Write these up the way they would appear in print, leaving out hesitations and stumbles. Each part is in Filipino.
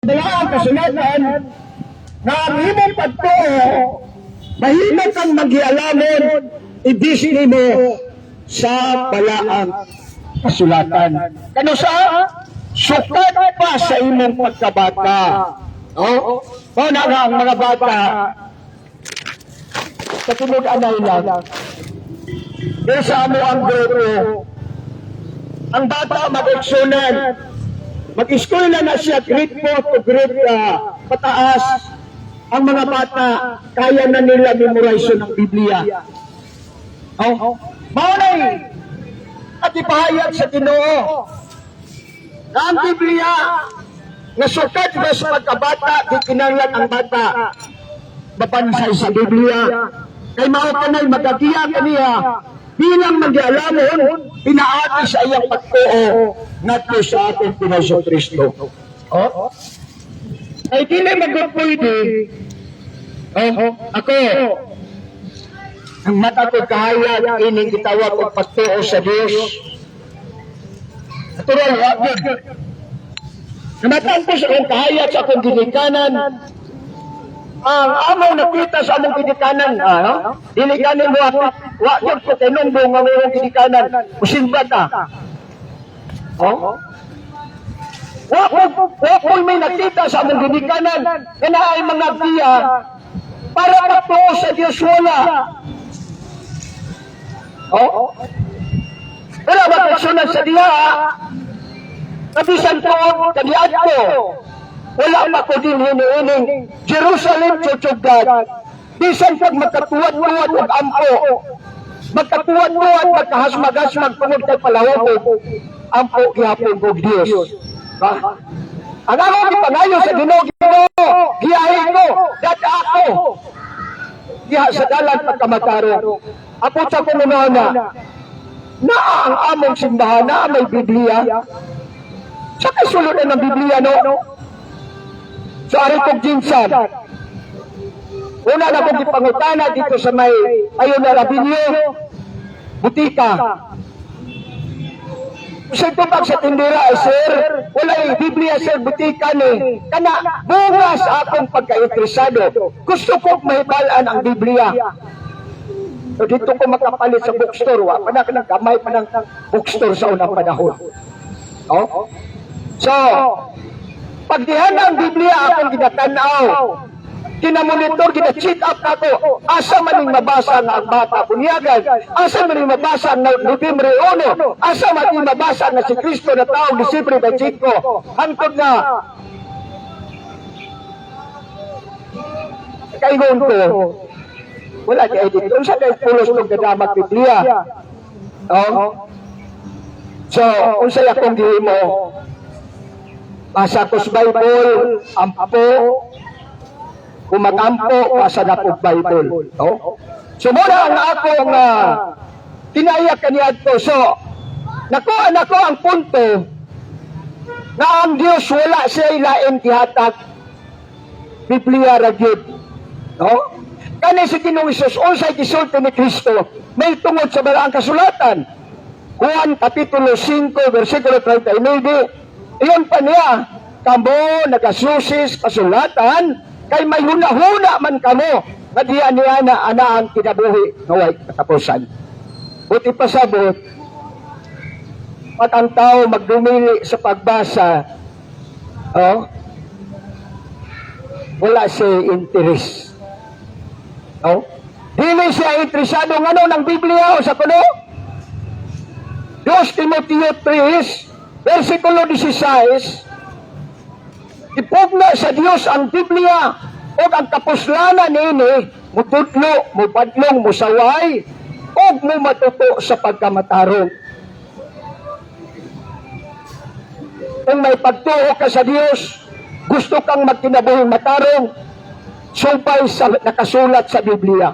Dalaang kasulatan na ang imong pagtuo mahimong kang magialamon ibisi mo sa balaang kasulatan. Kano sa sukat pa sa imong pagkabata. Oh, na nga ang mga bata sa tunod-anay lang. Pero sa amo ang grupo, ang bata mag-eksunan, mag-school na siya, grade 4 to grade pataas, ang mga bata, kaya na nila memorize ng Biblia. Oh, maunay, at ipahayag sa Ginoo na ang Biblia, na sukat ba sa pagkabata, di kinanglan ang bata, mapansay sa Biblia, kay mao kanay magagiya kaniya, bilang mag-alamon, pinaati sa iyang pagtuo nato sa ating Pinoy Kristo. Oh? Ay dili magpapwede. Ako, ang mata ko kahayag, ining gitawag o pagtuo sa Diyos. Natural, wagod. Namatang ko sa akong kahayag sa akong ginikanan, ang amaw nakita sa among ginikanan, ginikanan mo ako, wagod ko kay numbong ang among ginikanan, musimba ta. Wakol may nakita sa among ginikanan, na ay mga tiya, para pagtuo sa Diyos wala. Pero magkasunod sa diya, kabisan ko, kaniad ko, wala pa ko din hiniining Jerusalem Church of God. Bisan pag magkatuwad-tuwad o ampo, magkatuwad-tuwad, magkahasmag-hasmag tungod kay palawag, ampo gihapon ko Diyos. Ang ako ipangayo sa Ginoo, giyahin ko, dada ako. Giha sa dalan pagkamataro. Apo sa kumunona, na ang among simbahan, na may Biblia. Sa kasulod ng Biblia, no? Sa aritog jinsan. Una na kong ipangutana dito sa may ayon na Rabinyo, butika. Sa tubag sa tindera, sir, wala yung Biblia, sir, butika ni. Kana, bunga sa akong pagka-interesado. Gusto ko mahibalaan ang Biblia. So dito ko makapalit sa bookstore, gamay pa ng bookstore sa unang panahon. So, pagdihan ang Biblia akong ginatanaw, kinamonitor, gina-check up ako, asa maning mabasa nga ang bata bunyagan, asa maning mabasa nga Nobyembre 1, asa maning mabasa nga si Kristo na taong Disyembre 25, hangtod na kaingon ko, wala di edit, unsa kay pulos ng gadamag Biblia. So, unsa akong gihimo, basa ko sa Bible, ampo, kumagampo, basa na po Bible. So, muna ang akong tinayak kaniyad ko. So, nakuha na ko ang punto na ang Diyos wala siya ilain tihatak Biblia ragyod. Kani si Ginoong Hesus, unsay gisulti ni Kristo, may tungod sa balaang kasulatan. Juan Kapitulo 5, versikulo 39, iyon pa niya, kamo nagasusis kasulatan, kay may huna-huna man kamo, nga diyan niya na ana ang kinabuhi, naway katapusan. Buti pasabot, pag ang tao magdumili sa pagbasa, wala siya interes. Dili siya interesado ng ng Biblia o sa kuno. 2 Timoteo 3, versikulo 16, ipugna sa Dios ang Biblia o ang kapuslanan nini, mutudlo, mupadlong, musaway, o mo matuto sa pagkamatarong. Kung may pagtuo ka sa Dios, gusto kang magkinabuhing matarong, subay sa nakasulat sa Biblia.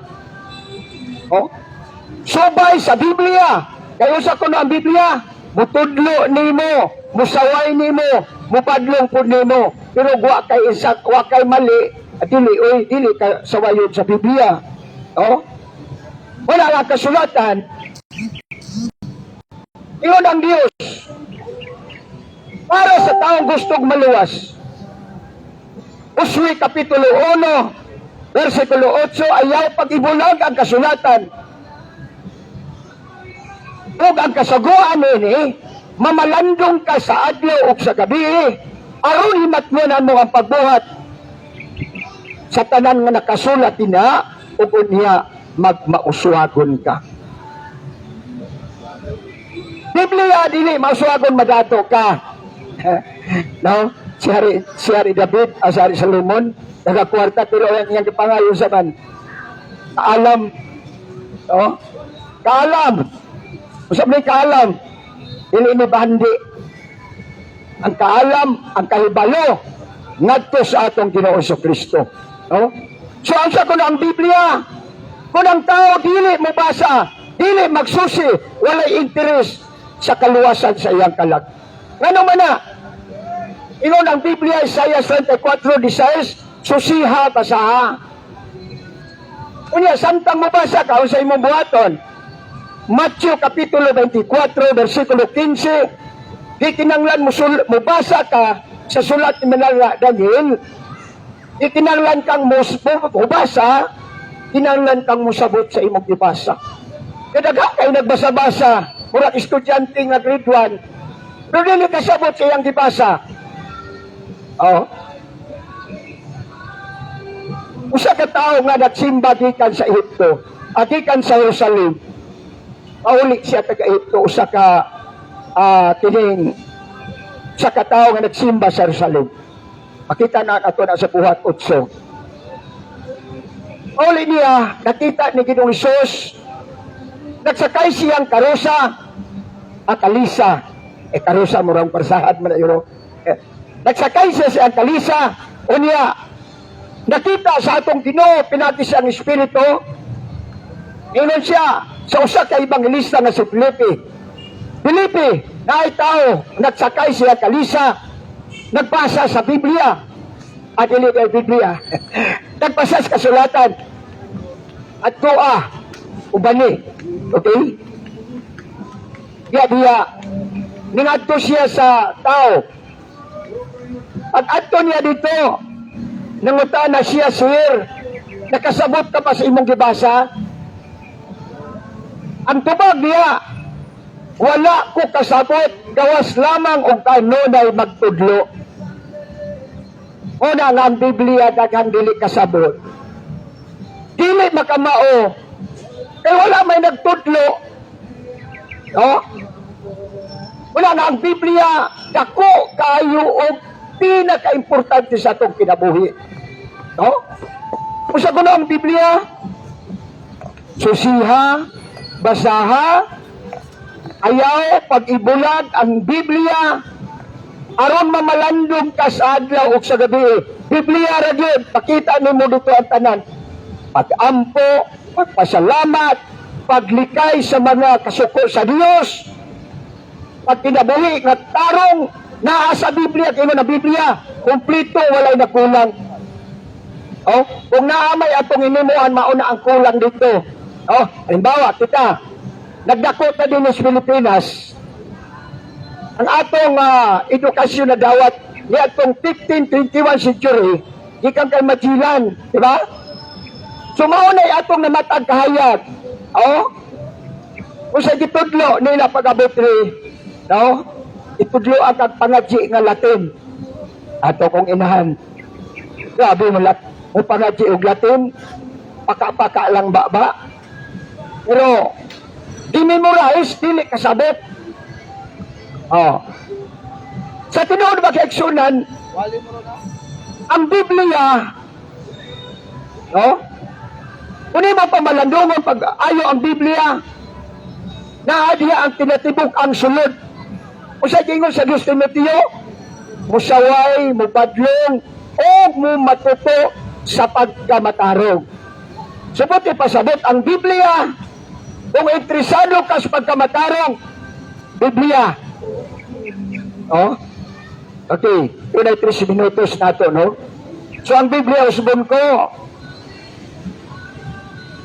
Subay sa Biblia. Kayo sa kuno ang Biblia, mutudlo nimo, musaway nimo, mupadlong pud nimo. Pero wa kay isa, wa kay mali, at dili ka sawayon sa Biblia. Wala nga kasulatan. Iyon ang Diyos. Para sa taong gustong maluwas. Josue Kapitulo 1, versikulo 8, ayaw pag-ibulag ang kasulatan. Ug ang kasaguan nini, mamalandong ka sa adlaw ug sa gabi, aron himatngonan mo ang pagbuhat sa tanan nga nakasulat na ug unya magmauswagon ka. Biblia dili mauswagon madato ka. No? Si Hari David, si Hari Solomon, nagakwarta pero ang iyang gipangayo sa man. Kaalam. No? Kaalam. Usab ni kaalam. Dili ni bandi. Ang kaalam, ang kahibalo ngadto sa atong Ginoo Kristo. No? So ang sa kuno ang Biblia, kung ang tao dili mo basa, dili magsusi, walay interes sa kaluwasan sa iyang kalag. Ngano man na? Ingon ang Biblia, Isaiah 34:16, susiha basaha. Unya, samtang mabasa ka, sa imong buhaton, Matthew Kapitulo 24, versikulo 15, di kinanglan mo basa ka sa sulat ni Manala Daniel, di kinanglan kang mubasa, kinanglan kang musabot sa imong ibasa. Kadaghan kayo nagbasa-basa, murag estudyante nga grade 1, pero dili kasabot sa iyang gibasa. Oh. Usa ka tao nga nagsimba gikan sa Ehipto, gikan sa Jerusalem. Pauli siya taga Ehipto, usa ka tao nga nagsimba sa Jerusalem. Makita na ato na sa buhat 8. Pauli niya, nakita ni Ginoong Hesus, nagsakay siyang karusa, kalisa. Karusa mo rang parsahan mo na yun. Nagsakay siya sa kalisa, unya, nakita sa atong Ginoo, pinati siyang Espiritu, inon siya sa usa ka ebangelista na si Filipe. Filipe, na ay tao, nagsakay siya kalisa, nagbasa sa Biblia, dili kay Biblia, nagbasa sa kasulatan, at doa, ubani, okay? Diya, ningadto siya sa tao, at adto niya dito, nanguta na siya, sir, nakasabot ka pa sa imong gibasa? Ang tubag niya, wala ko kasabot, gawas lamang og kanunay magtudlo. Una nga ang Biblia, daghang dili kasabot. Dili makamao, kaya wala may nagtudlo. No? Wala nga ang Biblia, dako kayo og pinaka-importante sa itong kinabuhi. No? Kung sa kuno ang Biblia, susiha, basaha, ayaw pag-ibulag ang Biblia, aron mamalandong ka sa adlaw o sa gabi. Biblia ra gyud, pakita nimo dito ang tanan. Pag-ampo, pagpasalamat, paglikay sa mga kasuko sa Dios, pagkinabuhi nga tarong naa sa Biblia, kaya na Biblia, kumplito, walay nakulang. Oh, kung naamay atong inimuan, mauna ang kulang dito. Oh, halimbawa, kita, nagdako ta din sa Pilipinas, ang atong edukasyon na dawat, ni atong 15-21 century, ikan kay Magellan, di ba? So, maunay atong namatag kahayag. Oh, kung sa gitudlo, nila pag-abot no? Itudlo ang pangadji nga Latin. Ato kong inahan. Grabe mo pangadji og Latin. Paka-paka lang ba? Pero, i-memorize, dili kasabot. Oh. Sa tinuod mag-eksunan, ang Biblia, no? Kung mo pamalandungan pag ayo ang Biblia, naadiya ang tinatibok ang sulod. Kung sa gingon sa Diyos Timoteo, musaway, mupadlong, o mumatuto sa pagkamatarong. Subuti pasabot ang Biblia. Kung interesado ka sa pagkamatarong, Biblia. Oh? Okay, tunay 3 minutos na ito, no? So ang Biblia, usbon ko,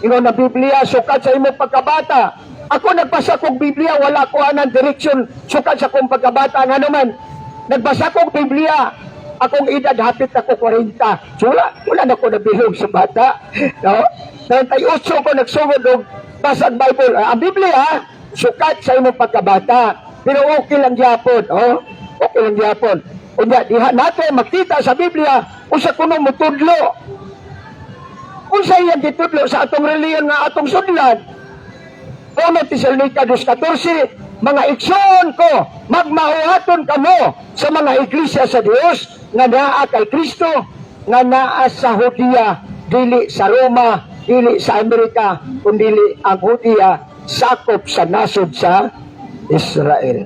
ingon na Biblia, sukat sa imong pagkabata. Ako nagbasa kong Biblia, wala ko anang direksyon, sukat sa kong pagkabata. Nga naman, nagbasa kong Biblia, Akong edad hapit ako 40. So wala na ko nabilog sa bata. No? 38 ko nagsugod og basag Bible. Ang Biblia, sukat sa imong pagkabata. Pero okay lang gyapon, oh. Okay lang gyapon. Unya diha natin makita sa Biblia usa kuno mutudlo. Unsa iyang gitudlo sa atong reliyon nga atong sudlan? Una Tesalonica 2:14, mga igsoon ko, magmahuhaton kamo sa mga iglesia sa Dios nga naa kay Kristo, nga naa sa Hudiya, dili sa Roma, dili sa Amerika, kundi ang Hudiya sakop sa nasod sa Israel.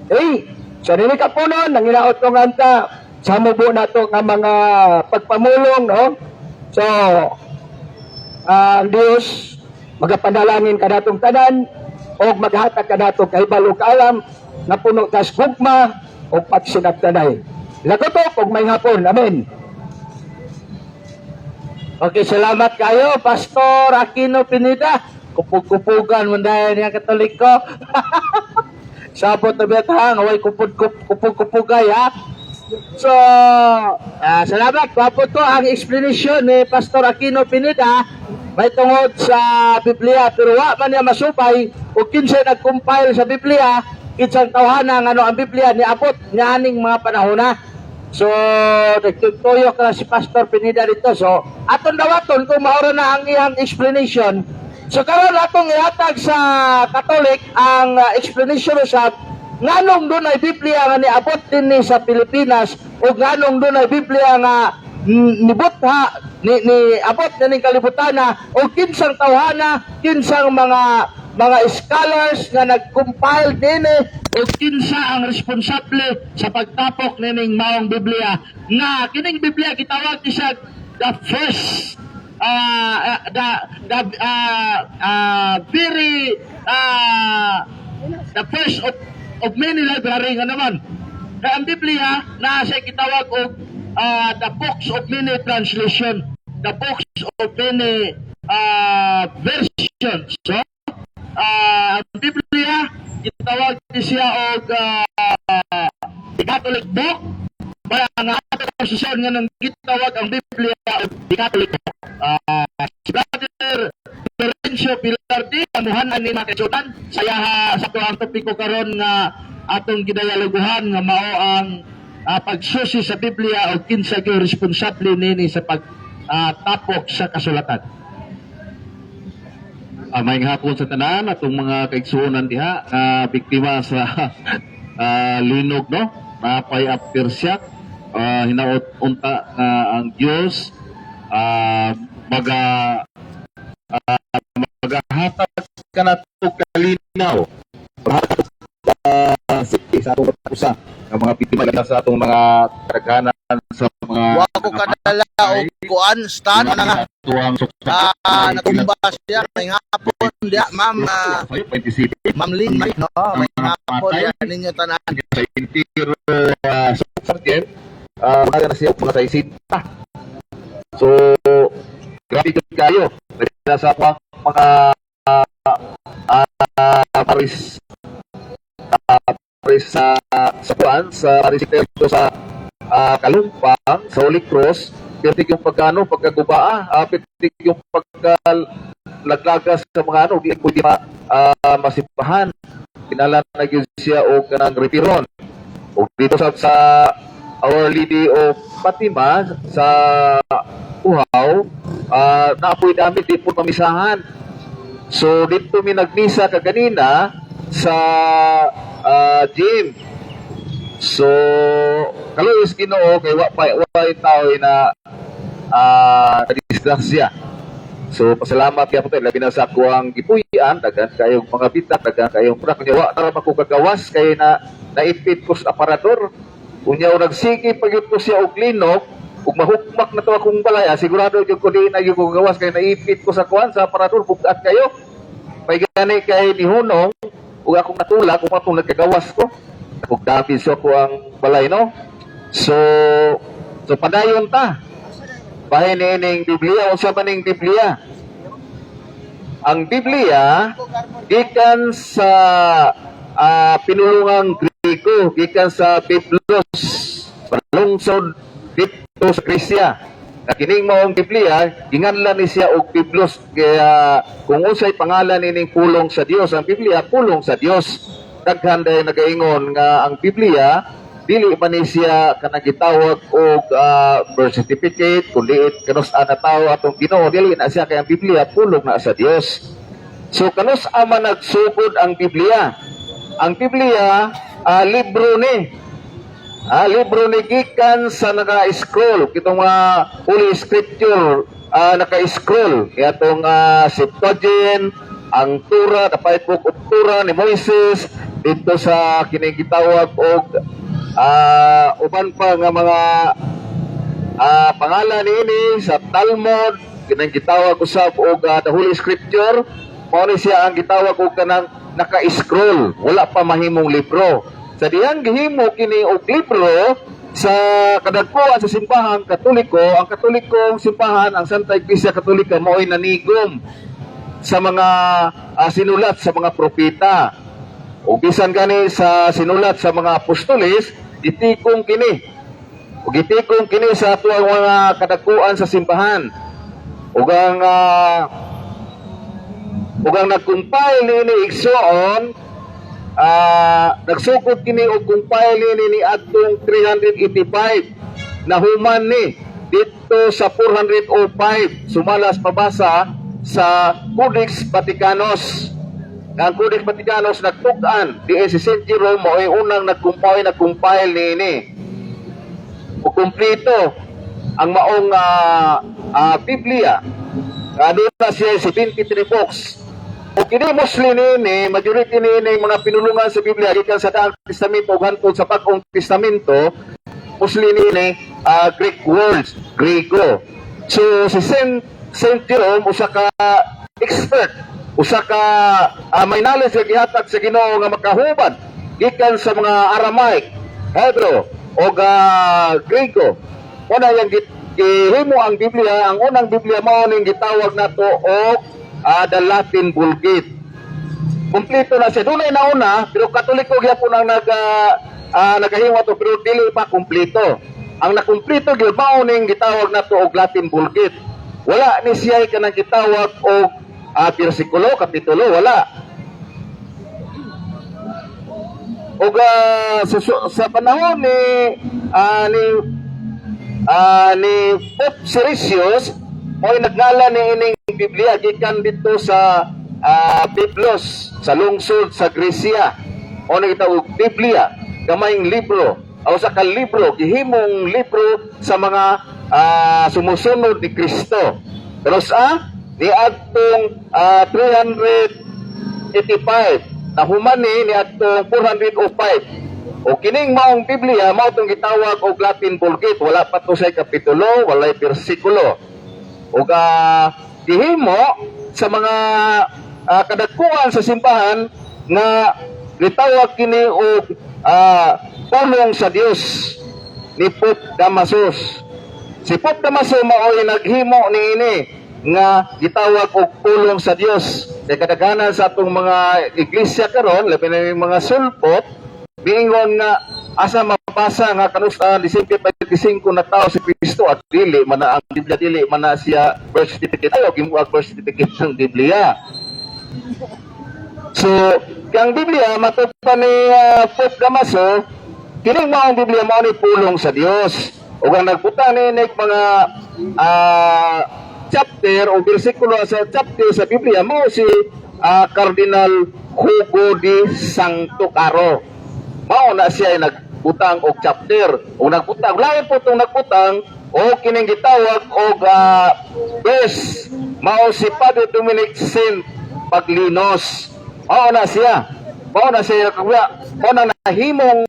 Okay? So nini kapunon, nanginaot ko nga sa mubo na to nga mga pagpamulong, no? So, ang Diyos, magapanalangin ka natong tanan, o maghatag ka natong kahibalo kaalam, na puno tas gugma, o pagsinagtanay. Lagotok, o may hapon. Amen. Okay, salamat kayo, Pastor Aquino Pineda. Kupug-kupugan mo dahil niya Katoliko. Sabot na betang, away kupug-kupugay, ha? So, salamat. Wapo to ang explanation ni Pastor Aquino Pineda may tungod sa Biblia. Pero wa man niya masupay o kinsay nag-compile sa Biblia, kinsang tawhana nga ang Biblia ni abot niya aning mga panahon na. So, nagtutuyok na si Pastor Pineda dito. So, aton dawaton kung maura na ang iyang explanation. So, karon atong ihatag sa Katolik ang explanation sa nganong doon ay Biblia nga niabot din ni sa Pilipinas o nganong doon ay Biblia nga nibutha ni abot na ning kalibutan na o kinsang tawhana, kinsang mga scholars nga nag-compile din o kinsa ang responsable sa pagtapok nining maong Biblia nga kining Biblia gitawag siya the first the first of many library nga naman. Kaya ang Biblia na siya kitawag og the books of many translation, the books of many versions. So, ang Biblia kitawag siya og the Catholic book. Kaya ang atong posisyon nga nang gitawag ang Biblia og the Catholic book. Si Brother Lorenzo Pilardi, amuhanan ni Makisunan, saya sa ang topiko karon nga atong gidayaloguhan nga mao ang pagsusi sa Biblia o kinsa gyud responsable nini sa pagtapok sa kasulatan. May hapon sa tanan atong mga kaigsuonan diha biktima sa linog, no? Napay appersyak hinaot unta ang Dios magahatag ka na ito kalinaw sa atong usa ng mga biktima sa atong mga karaghanan sa mga Wako kadala o kuan stan na natumba siya may hapon dia ma'am Ma'am Lynn no may hapon dia ninyo tanan sa interior sergeant mga na siya mga sa isita. So grabe kayo sa mga paris sa kuan sa parisito sa Kalumpang sa Holy Cross, pitik yung pagkagubaa, pitik yung pagkalaglagas sa mga di pwede masipahan. Kinala na yun siya o kanang repiron. O dito sa Our Lady of Fatima sa Uhaw, naapoy namin di po mamisahan. So dito mi nagmisa kaganina sa gym. So kaluis Ginoo kay wa tao na nadisgrasya. So pasalamat kay puto labi na sa kuang gipuy-an dagan kayong mga bitak dagan kayong prak nya wa tara makugagawas kay naipit ko sa aparador. Unya og nagsigi pagyud ko siya og linog ug mahukmak na to akong balaya sigurado gyud ko di na gyud ko gawas kay naipit ko sa kuan sa aparador bugat kayo. May gani kay ni Hunong ug akong natulak kung atong nagkagawas ko. Ug dapis ko ang balay, no? So padayon ta. Bahin ning Biblia, unsa man ning Biblia? Ang Biblia gikan sa pinulungang Griko, gikan sa Biblos, palungsod dito sa Gresya. Na kining maong Biblia, ginganlan ni siya og Biblos, kaya kung unsay pangalan ining pulong sa Dios, ang Biblia pulong sa Dios. Daghan day nagaingon nga ang Biblia dili man ni siya kanang gitawag og birth certificate, kundi kanus-an na tawo atong Ginoo, dili na siya kay ang Biblia pulong na sa Dios. So kanus-an man nagsugod ang Biblia. Ang Biblia libro ni libro ni gikan sa naka-scroll kitong Holy Scripture, naka-scroll itong Septuagint, ang Torah, the Five Book of Torah ni Moises dito sa kinigitawag og uban pa nga mga pangalan niini sa Talmud, kinigitawag usab og the Holy Scripture. Mao ni siya ang gitawag og kanang naka-scroll, wala pa mahimong libro. Sa diyang gihimo kini og libro sa kadagkuan sa simbahan Katoliko. Ang Katolikong simbahan, ang Santa Iglesia Katolika, mao'y nanigom sa mga sinulat sa mga propeta. O bisan gani sa sinulat sa mga apostoles, itikong kini. O itikong kini sa atuang mga kadagkuan sa simbahan. Ug ang nag-compile ni igsoon, nagsukod kini og compile ni adtong 385 na human ni dito sa 405 sumalas pabasa sa Codex Vaticanus. Ang Codex Vaticanus nagtug-an di si Saint Jerome mo ay unang nag-compile ni o kumpleto ang maong Biblia. Doon na siya 73 books. O kini Muslim ni majority ni mga pinulungan sa Biblia gikan sa Daang Testamento ug hantod sa Bagong Testamento, Muslim ni Greek words, Griego. So si Saint Jerome usa ka expert, usa ka may knowledge nga gihatag sa Ginoo nga makahubad gikan sa mga Aramaic, Hebrew ug Griego. Una yang gihimo ang Biblia, ang unang Biblia mao ning gitawag nato og the Latin Vulgate. Kompleto na siya. Doon ay nauna, pero Katoliko gyapon ang nagahimo to, pero dili pa kompleto. Ang nakumpleto gyud mao ning gitawag nato og Latin Vulgate. Wala ni siya kanang gitawag og bersikulo, kapitulo, wala. Og sa panahon ni Pope Siricius, mo'y nagngalan ni ining Biblia gikan dito sa Biblos sa lungsod sa Gresya. O na gitawag Biblia, gamayng libro, o sa kalibro, gihimong libro sa mga sumusunod ni Kristo. Pero ni adtong 385 na humani ni adtong 405. O kining maong Biblia mao tong gitawag og Latin Vulgate, wala pa to sa kapitulo, walay bersikulo. O gihimo sa mga kadagkuan sa simbahan nga gitawag kini og pulong sa Dios ni Pope Damasus. Si Pope Damasus mao'y naghimo niini nga gitawag og pulong sa Dios. Kay kadaghanan sa atong mga iglesia karon, labi na yung mga sulpot, biingon nga asa mabasa nga kanus-an Disyembre 25 na tao si Kristo at dili man na ang Biblia, dili man na siya birth certificate ayo gimuag birth certificate ng Biblia. So ang Biblia matupan ni Pope Damaso, kining maong Biblia mao ni pulong sa Dios. Ug ang nagbuta ni mga chapter o bersikulo sa chapter sa Biblia mao si Cardinal Hugo de Santo Caro. Mao na siya nagbutang og chapter o nagbutang lain po itong nagbutang o kining gitawag og verse mao si Padre Dominic Saint Paglinos. Mao na siya mao na nahimong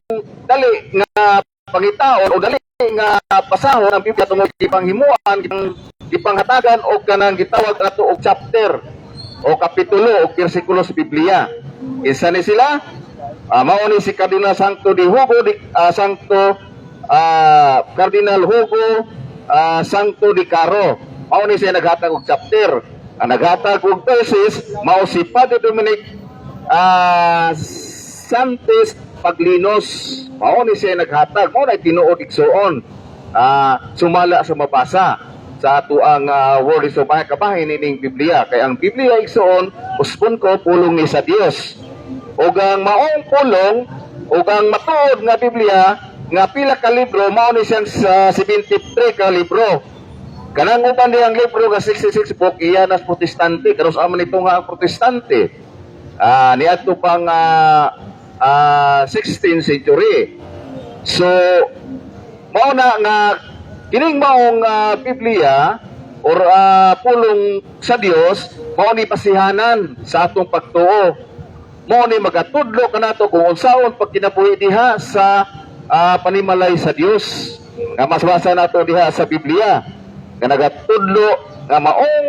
dali nga pangitaon o dali nga pasahon ang Biblia tungod gipanghimuan gipanghatagan og kanang gitawag ato og chapter o kapitulo o bersikulo sa Biblia. Isa ni sila mao ni si Cardinal Santo de Hugo Cardinal Hugo Santo de Caro. Mao ni siya naghatag og chapter. Ang naghatag og verses mao si Padre Dominic Santos Paglinos. Mao ni siya naghatag, mao na tinuod igsuon. sumala sa mabasa sa ato ang word so kabahin ining Biblia. Kay ang Biblia igsoon uspon ko pulong ni sa Dios. Ug ang maong pulong ug ang matuod nga Biblia nga pila ka libro mao ni siyang sa 73 ka libro. Kanang uban diyang libro nga 66 book iya nas protestante karon aman ito nga ang protestante. Niadto pang 16th century. So mao na nga kining maong Biblia or pulong sa Dios mao ni pasihanan sa atong pagtuo. Mao ni magatudlo kanato kung unsaon pagkinabuhi diha sa panimalay sa Dios. Nga masbasa nato diha sa Biblia. Nga nagatudlo nga maong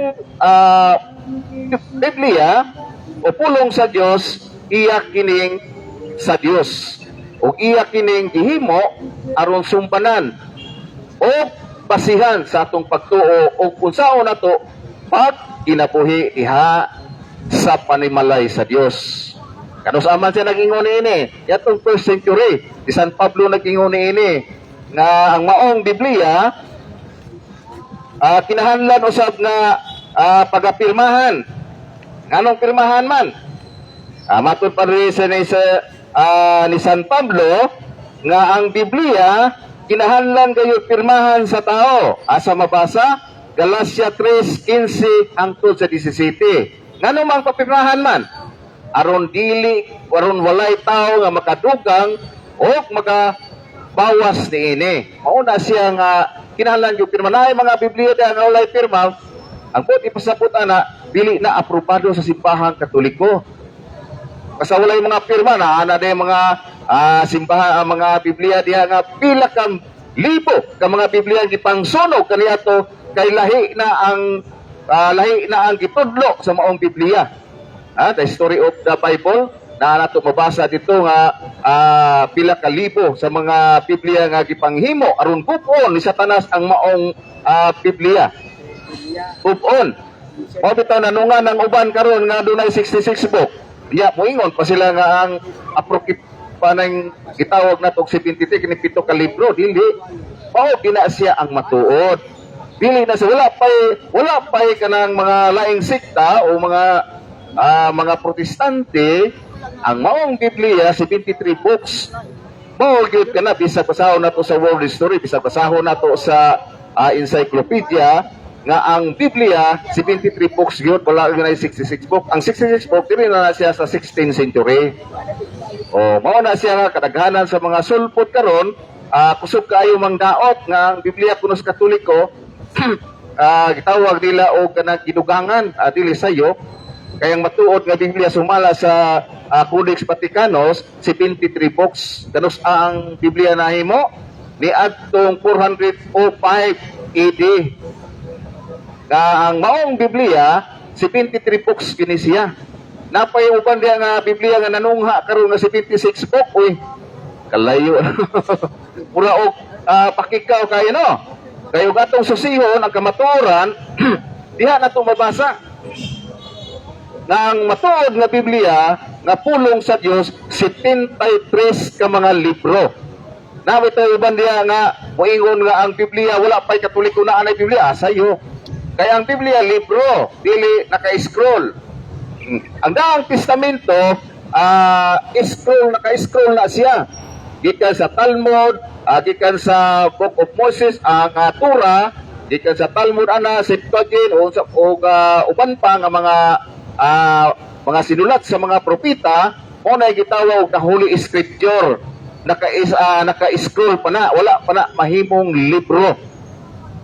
Biblia o pulong sa Dios iya kining sa Dios. O iya kining gihimo aron sumbanan o basihan sa atong pagtuo o kung saan nato pag kinabuhi diha sa panimalay sa Dios. Kano sa aman siya nag-ingon ini, yatong first century, si San Pablo nag-ingon ini nga ang maong Biblia kinahanglan usab nga pagapirmahan. Nganong pirmahan man? Matud pa rin ni San Pablo nga ang Biblia kinahanglan kayo pirmahan sa tao. Asa mabasa? Galacia 3:15 hangtod sa 17. Ngano mang papirmahan man? Aron walay tao nga makadugang o makabawas niini. Mao na siya nga kinahanglan yung pirma. Na mga Biblia nga walay pirma, ang puti pasapot na dili na aprobado sa simbahan Katoliko. Kasi walay mga pirma na ana day mga simbahan mga Biblia diha nga pila ka libo ka mga Biblia gipangsunog kaniadto kay lahi na ang gitudlo sa maong Biblia. The story of the Bible na nato mabasa dito nga pila ka libo sa mga Biblia nga gipanghimo aron kupon ni Satanas ang maong Biblia. Kupon. Mo bitaw nanungan ng uban karon nga dunay 66 book. Diya moingon pa sila nga ang aprokip panang gitawag nato 73 kini pito ka libro dili mao gina siya ang matuod. Dili na siya wala pay kanang mga laing sikta o mga protestante ang maong Biblia 73 books. Mao gyud kana bisag basahon nato sa world history, bisag basahon nato sa encyclopedia nga ang Biblia 73 books gyud wala gyud 66 book. Ang 66 book dili na siya sa 16th century. Mao na siya nga kadaghanan sa mga sulpot karon kusog kaayo mangdaot nga ang Biblia kuno sa Katoliko gitawag nila og kanang gidugangan dili sayo. Kayang matuod nga Biblia sumala sa Codex Vaticanus 73 books. Kanus ang Biblia nahimo ni adtong 405 AD. Ang maong Biblia 73 books kini siya. Napay uban diya nga Biblia nga nanungha karon nga 76 book uy. Kalayo. Pura og pakikaw kayo no. Kayo gatong susihon ang kamatuoran diha nato mabasa. Ang matuod nga Biblia nga pulong sa Dios 73 ka mga libro. Nawi tayo uban diya nga moingon nga ang Biblia wala pay Katoliko na anay Biblia sayo. Kaya ang Biblia libro dili naka-scroll. Ang daang testamento naka-scroll na siya. Gikan sa Talmud, gikan sa Book of Moses, ang Torah, gikan sa Talmud ana Septuagint o uban pa nga mga sinulat sa mga propeta mo na gitawag na Holy Scripture. Naka-scroll pa na, wala pa na mahimong libro.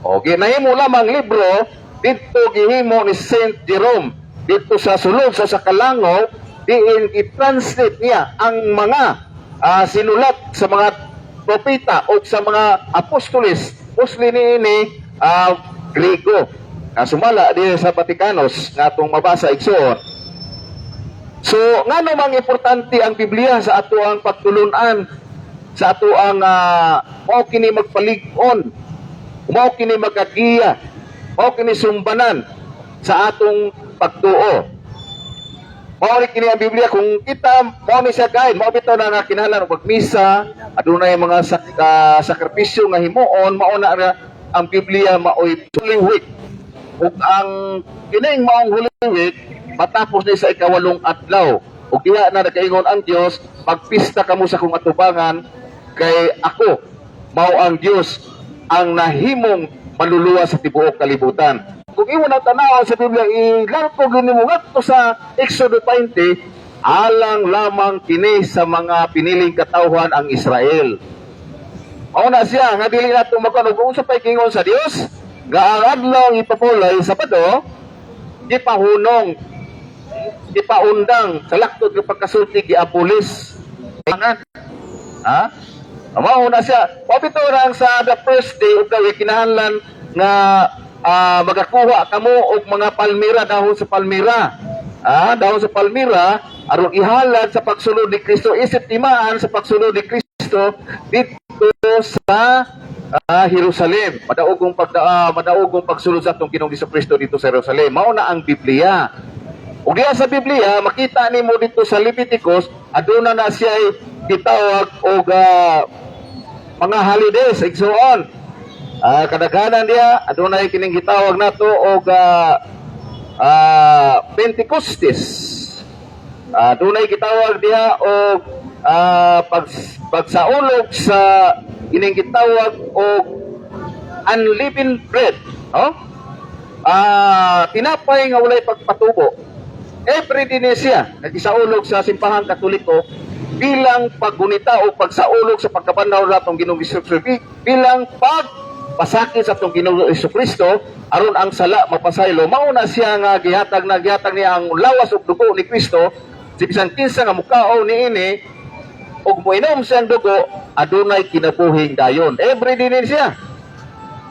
Okay, nahimo lamang libro dito gihimo ni Saint Jerome dito sa sulod sa Kalangaw diin i-translate niya ang mga sinulat sa mga propeta o sa mga apostoles mostly ni Griego. Sumala din sa Vaticanos nga atong mabasa igsoon. So ngano mang importante ang Biblia sa ato ang pagtulunan, sa ato ang mao kini magpalig-on, mao kini magagiya, mao kini sumbanan sa atong pagtuo. mao ni kini ang Biblia kung kita mao ni siya guide, mao bitaw na nga kinahanglan og pagmisa, adunay mga sakripisyo nga himuon, mao na ang Biblia maoy Holy Week. Ug ang kining maong Holy Week matapos ni sa ikawalong adlaw. Ug diha na nakaingon ang Dios, magpista kamo sa kong atubangan kay ako mao ang Dios ang nahimong maluluwa sa tibuok kalibutan. Kung imo na tanaw sa Biblia, ilaro ko ginimo ngadto sa Exodus 20, alang lamang kini sa mga piniling katawhan ang Israel. Mao na siya nga dili nato magkuno kung sa pagkingon sa Dios, nga ang adlaw ipapulay Sabado, gipahunong, gipaundang sa laktod ng pagkasulti giabolis. Ha? Mao na siya. Pabito lang sa the first day of the week, kinahanglan nga magakuha kamo og mga palmira, dahon sa palmira. Dahon sa palmira aron ihalad sa pagsulod ni Kristo, isip timaan sa pagsulod ni Kristo dito sa Jerusalem. Madaugong pagsulod sa atong Ginoong Kristo dito sa Jerusalem. Mao na ang Biblia. Ug diha sa Biblia makita nimo dito sa Leviticus, aduna na siya gitawag og mga holidays, igsoon. Kadaghanan diha adunay kining gitawag nato og Pentecostes. Adunay gitawag diha og pagsaulog sa kining gitawag og unleavened bread, tinapay nga walay pagpatubo. Every day siya nagisaulog sa simbahan Katoliko bilang paggunita o pagsaulog sa pagkabanhaw sa atong Ginoong Kristo, bilang pagpasakit sa atong Ginoong Kristo aron ang sala mapasaylo. Mao na siya nga gihatag niya ang lawas ug dugo ni Kristo, si bisan kinsa nga mukaon niini ug moinom siyang dugo, adunay kinabuhing dayon. Every day din siya.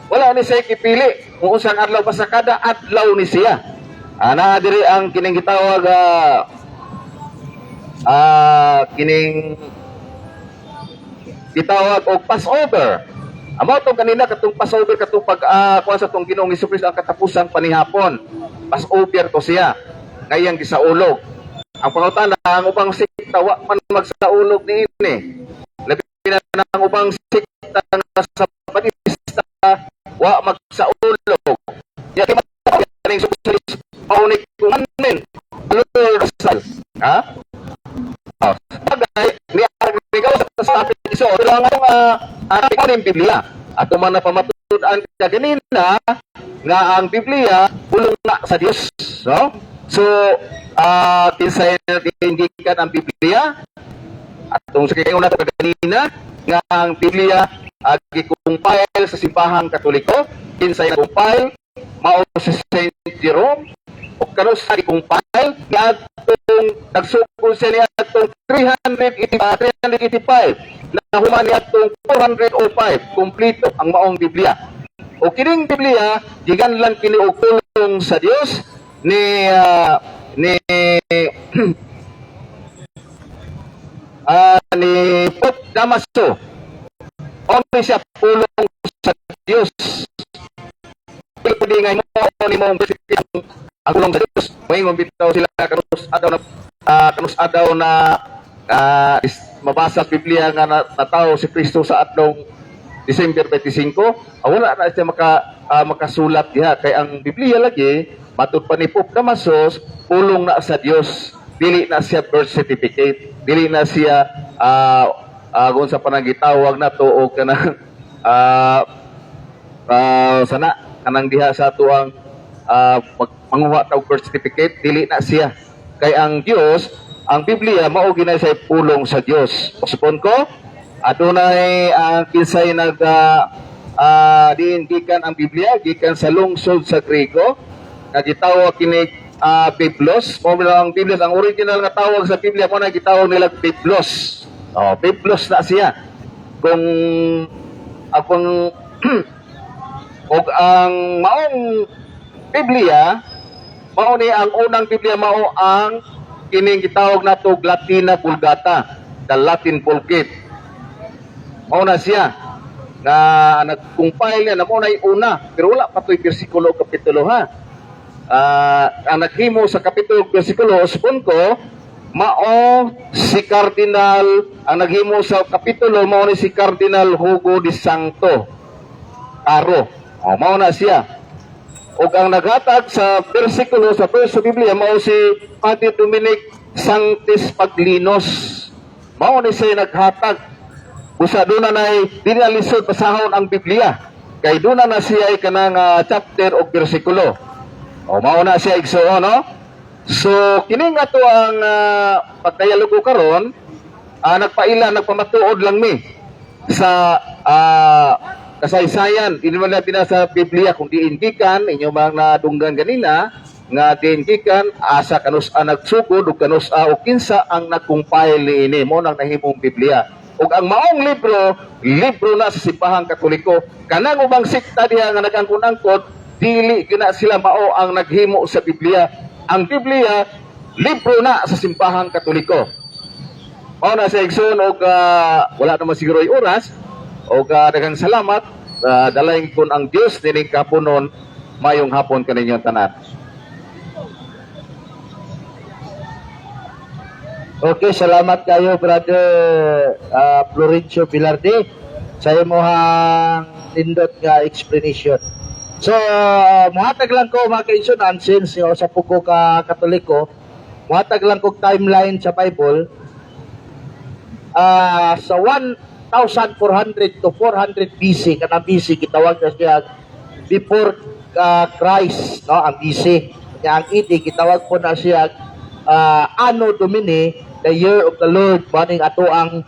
Wala ni siya kipili kung usang adlaw pa sa kada adlaw ni siya. Ana diri ang kining gitawag kining gitawag og Passover. Amo tong kanina katong Passover katong kuha sa tong Ginoong Kristo ang katapusang panihapon. Passover to siya. Kayang gisaulog. Ang pangutana, ang ubang sikta wa man magsaulog niini. Labi na ang ubang sikta nga sa Batista wa magsaulog. Ya kining socialist paunik kumanen. Lord Sal. Bagay ni Arnigaw sa episode lang ang Biblia. Ato man na pamatudan ka ganina nga ang Biblia bulong na sa Dios, no? So kinsay natin gikan ang Biblia atong sa kayo na kanina nga ang Biblia gi-compile sa simbahan Katoliko. Kinsay na-compile mao si Saint Jerome o kanos sa gi-compile nga atong nagsugod siya niya atong 385 na human niya atong 405 kompleto ang maong Biblia. O kining Biblia giganlan kini og tulong sa Dios ni Pope Damaso. Ono siya pulong sa Dios. Pwede nga mo ni mong ang tulong sa Dios. Mayingon bitaw sila kanus adaw na mabasa sa Biblia nga natawo si Kristo sa adlong December 25. Wala na siya makasulat diha kay ang Biblia lagi matud pa ni Pope Damasus pulong na sa Dios. Dili na siya birth certificate, dili na siya kung sa panagitawag na to o kanang sana kanang diha sa tuang manguha ta og birth certificate, dili na siya kay ang Dios, ang Biblia mao ginay say pulong sa Dios. Supon ko adunay ang kinsay diin gikan ang Biblia gikan sa lungsod sa Griego nga gitawag kini Biblos. Mao ang Biblos, ang original nga tawag sa Biblia mo na gitawag nila Biblos. Biblos na siya. Kung akong og ang maong Biblia mao ni ang unang Biblia mao ang kining gitawag nato Latina Vulgata, the Latin Vulgate. Mao na siya na nag-compile niya na mao na una pero wala pa to'y bersikulo o kapitulo ha. ang naghimo sa kapitulo bersikulo uspon ko mao si Cardinal ang naghimo sa kapitulo mao ni si Cardinal Hugo de Santo Caro. Mao na siya. Ug ang naghatag sa bersikulo sa first sa Biblia mao si Padre Dominic Sanctis Paglinos. Mao ni siya naghatag. Usa doon na dinalisod pasahon ang Biblia. Kay doon na siya ay kanang chapter o bersikulo. Mao na siya igsuon, no? So kini nga to ang pagdayalog ko karon, nagpamatuod lang mi sa kasaysayan. Ini man binasa Biblia kung diin gikan inyo mga nadunggan ganina nga diin gikan asa kanus nagsugod ug kanus o kinsa ang nag-compile niini mo nang nahimong Biblia. Ug ang maong libro na sa simbahang Katoliko. Kanang ubang sikta diha nga nagangkon-angkon, dili gina sila mao ang naghimo sa Biblia. Ang Biblia libro na sa simbahang Katoliko. Mao na sa igsoon og wala naman siguro ay oras og daghang salamat. Dalain kun ang Dios dining kapunon mayong hapon kaninyong tanan. Okay, salamat kayo, Brother Florencio Pilarde, sa imong nindot nga explanation. So, muhatag lang ko mga kaigsunan, since sa puko ka Katoliko, muhatag lang ko timeline sa Bible. Sa 1,400 to 400 BC, kanang BC, kitawag na siya before Christ, no? Ang BC. Kaya ang ED, kitawag po na siya Anno Domini, the year of the Lord, maning ato ang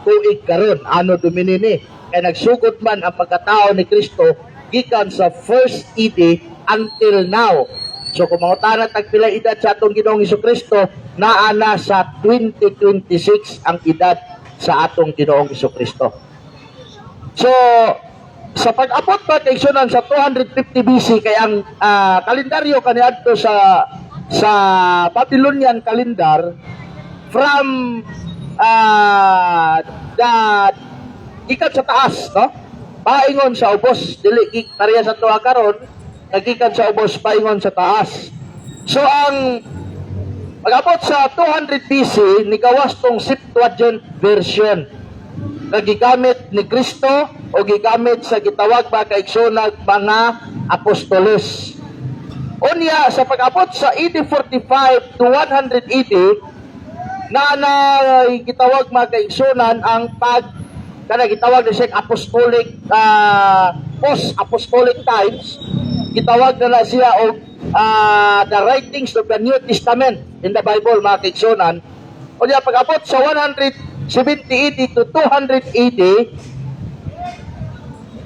tuig karon, Anno Domini ni. Kaya nagsugod man ang pagkatao ni Kristo gikan sa first ED until now. So kung mangutana tagpila edad sa atong Ginoong Hesukristo, naa na sa 2026 ang edad sa atong Ginoong Hesukristo. So sa pag-abot pa kaigsunan sa 250 BC kay ang kalendaryo kaniadto sa Babylonian calendar from the ikat sa taas, no? Paingon sa ubos, dili tariya sa tuwa karon, nagikan sa ubos paingon sa taas. So ang pag-abot sa 200 BC ni gawas tong Septuagint version nga gigamit ni Kristo o gigamit sa gitawag ba kaigsunag mga apostoles. Unya sa pag-abot sa AD 45 to 100 AD na gitawag mga kaigsunan ang gitawag na siya apostolic post-apostolic times. Gitawag na siya og the writings of the New Testament in the Bible mga kaigsunan. Unya pag-abot sa 170 AD to 200 AD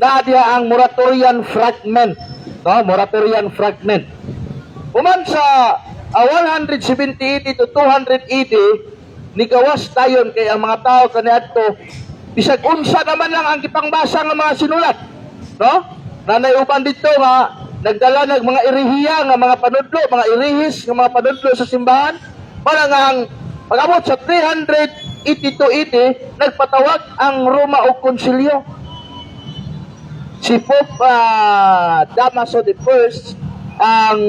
na diya ang Moratorian fragment, no? Moratorian fragment. Uman sa 170 AD to 200 AD nigawas tayon kay ang mga tao kaniadto bisag unsa naman lang ang gipangbasa nga mga sinulat, no? Nanay uban dito nga nagdala ng mga irihiya nga mga panudlo, mga irihis nga mga panudlo sa simbahan para nga ang pag-abot sa 382 AD nagpatawag ang Roma og konsilyo. Si Pope Damaso I ang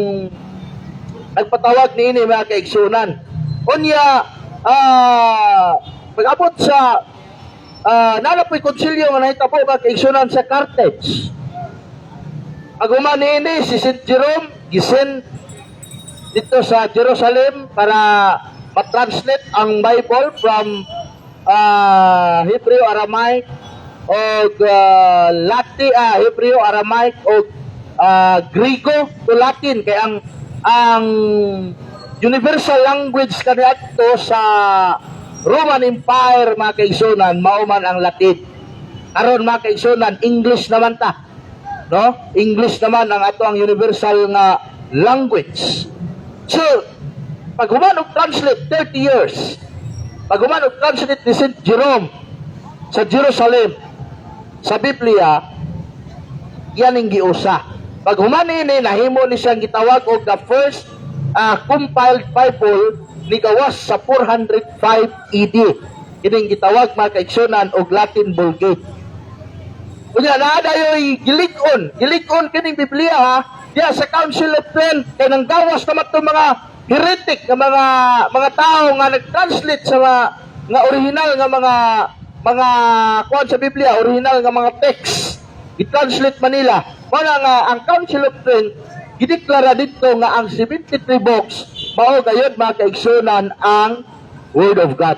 nagpatawag niini mga kaigsunan. Unya pag-abot sa nanapoy konsilyo nga nahitabo mga kaigsunan sa Carthage. Aguman niini si St. Jerome gisend dito sa Jerusalem para matranslate ang Bible from Hebrew, Aramaic o Latin, Hebrew, Aramaic o Griego to Latin. Kaya ang universal language kaniadto sa Roman Empire mga kaigsunan mao man ang Latin. Aron mga kaigsunan English naman ta, no? English naman ang ato ang universal nga language. So pag human og translate 30 years, pag human og translate ni St. Jerome sa Jerusalem sa Biblia, yan ang giusa. Pag human ini nahimo ni siyang gitawag og the first compiled Bible ni gawas sa 405 AD. Kining gitawag mga kaigsunan og Latin Vulgate. Unya naa dayoy gilig-on kining Biblia ha diya sa Council of Trent kay nang gawas naman itong mga heretic nga mga tao nga nag-translate sa nga original nga mga kuwan sa Biblia, original nga mga text i-translate Manila. Wala nga ang Council of Trent gideklara dito nga ang 73 books mao gayud mga kaigsunan ang Word of God.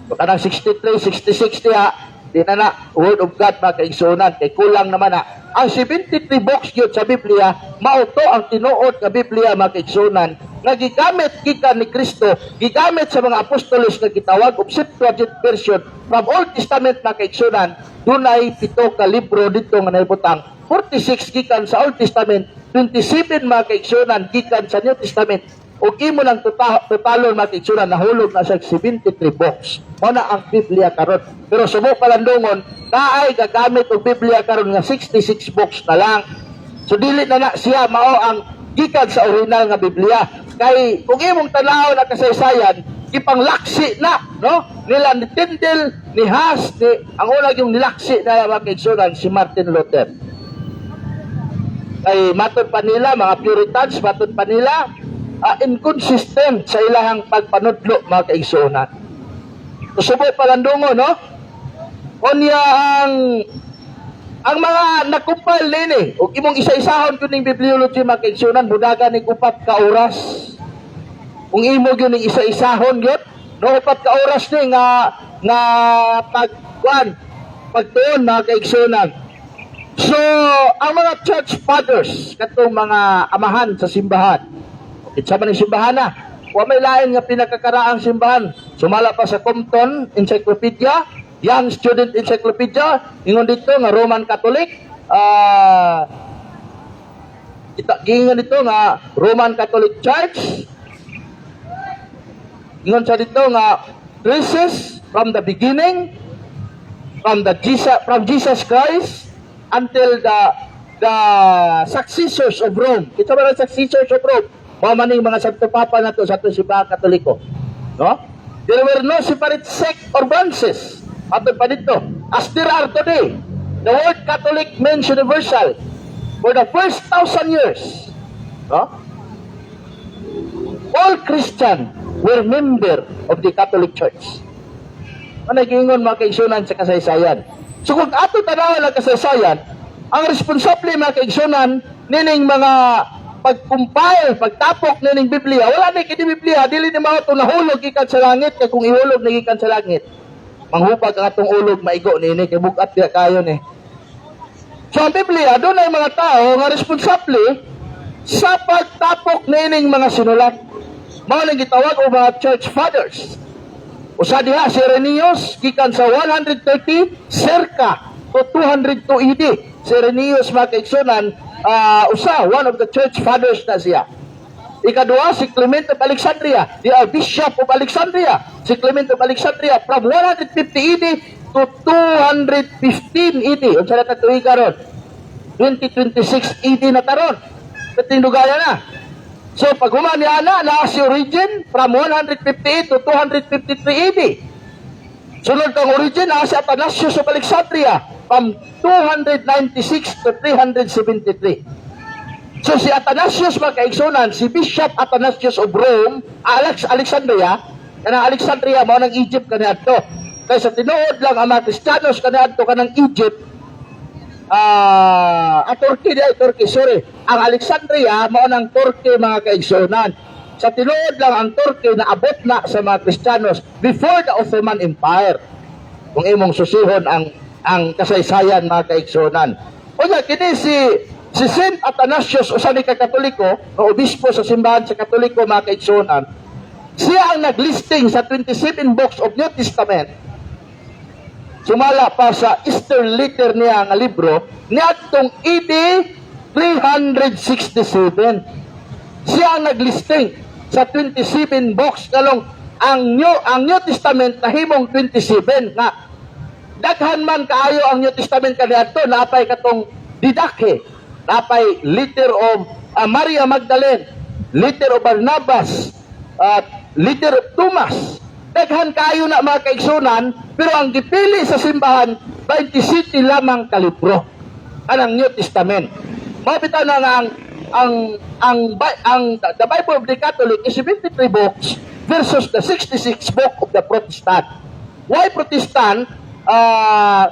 So, kanang 63, 66 diha, di na Word of God mga kaigsunan, kay kulang naman na. Ang 73 books yun sa Biblia, mauto ang tinuod nga Biblia mga kaigsunan, nga gigamit gikan ni Kristo, gigamit sa mga apostolos nga gitawag og Septuagint version from Old Testament mga kaigsunan, dunay 7 ka libro dito nga nahibutang 46 gikan sa Old Testament, 27 mga kaigsunan gikan sa New Testament. O imo lang totalon mga kaigsunan, nahulog na sa 73 books. Mao na ang Biblia karon. Pero subok palandungon, naay gagamit og Biblia karon nga 66 books na lang. So dili na siya mao ang gikan sa original nga Biblia. Kay kung imong tanaw na kasaysayan, ipanglaksi na, no? Nila ni Tyndale, ni Huss, ang una yung nilaksi na mga kaigsunan si Martin Luther. Kay matod pa nila, mga Puritans, matod pa nila, inconsistent sa ilahang pagpanudlo mga kaigsunan. Susuboy palandungo, no? Unya ang mga nakumpal nini, ug imong isa-isahon kuning bibliology mga kaigsunan, budaga ning 4 ka oras. Kung imo gyud ning isa-isahon gyud, no 4 ka oras ni nga pagtuon mga kaigsunan. So, ang mga church fathers, katong mga amahan sa simbahan, itsa man ang simbahan na, wa may lain nga pinakakaraang simbahan. Sumala pa sa Compton Encyclopedia, Young Student Encyclopedia, ingon dito nga Roman Catholic, gingon dito nga Roman Catholic Church, ingon sa dito nga traces from the beginning, from Jesus Christ until the successors of Rome. Kita ba ang successors of Rome? Mga maning mga Santo Papa na to sa itong simbahan Katoliko. No? There were no separate sect or branches. Atod pa dito. As there are today, the word Catholic means universal. For the first 1,000 years, no? All Christian were member of the Catholic Church. Ano gingon mga kaigsunan sa kasaysayan? So kung ato tanawan ang kasaysayan, ang responsable mga kaigsunan nining mga pag-compile, pagtapok nining Biblia, wala na kini Biblia, dili ni mao to nahulog gikan sa langit, kay kung ihulog na gikan sa langit, manghupag ang atong ulog maigo nini kay bukat diya kayo ni. So ang Biblia, doon ay mga tao nga responsable sa pagtapok nining mga sinulat. Mao nang gitawag og mga church fathers. Usa diha si Irenaeus gikan sa 130 circa to 202 AD. Si Irenaeus mga kaigsunan, one of the church fathers na siya. Ikaduha, si Clement of Alexandria, the Bishop of Alexandria. Si Clement of Alexandria from 150 AD to 215 AD. Unsa na tatuig karon? 2026 AD na taron. Katindugaya na. So pag humani ana na si Origen from 158 to 253 AD. Sunod kang Origen na si Athanasius of Alexandria from 296 to 373. So si Athanasius mga kaigsunan, si Bishop Athanasius of Rome, Alexandria, kanang Alexandria mao nang Egypt kaniadto. Kay sa tinuod lang ang mga Kristiyanos kaniadto kanang Egypt, Turkey, sorry. Ang Alexandria mao nang Turkey mga kaigsunan. Sa tinuod lang ang Turkey na abot na sa mga Kristiyanos before the Ottoman Empire. Kung imong susihon ang kasaysayan mga kaigsunan. Unya kini si Saint Athanasius usa ni Katoliko, o obispo sa simbahan sa Katoliko mga kaigsunan. Siya ang naglisting sa 27 books of New Testament. Sumala pa sa Easter letter niya nga libro niadtong AD 367. Siya ang naglisting sa 27 books kalong ang New Testament nahimong 27 nga daghan man kaayo ang New Testament kaniadto, napay katong Didache, napay letter of Maria Magdalene, letter of Barnabas, letter of Thomas. Daghan kayo na mga kaigsunan, pero ang gipili sa simbahan 27 lamang ka libro anang New Testament. Mabitaw na nga the Bible of the Catholic is 73 books versus the 66 book of the Protestant. Why Protestant?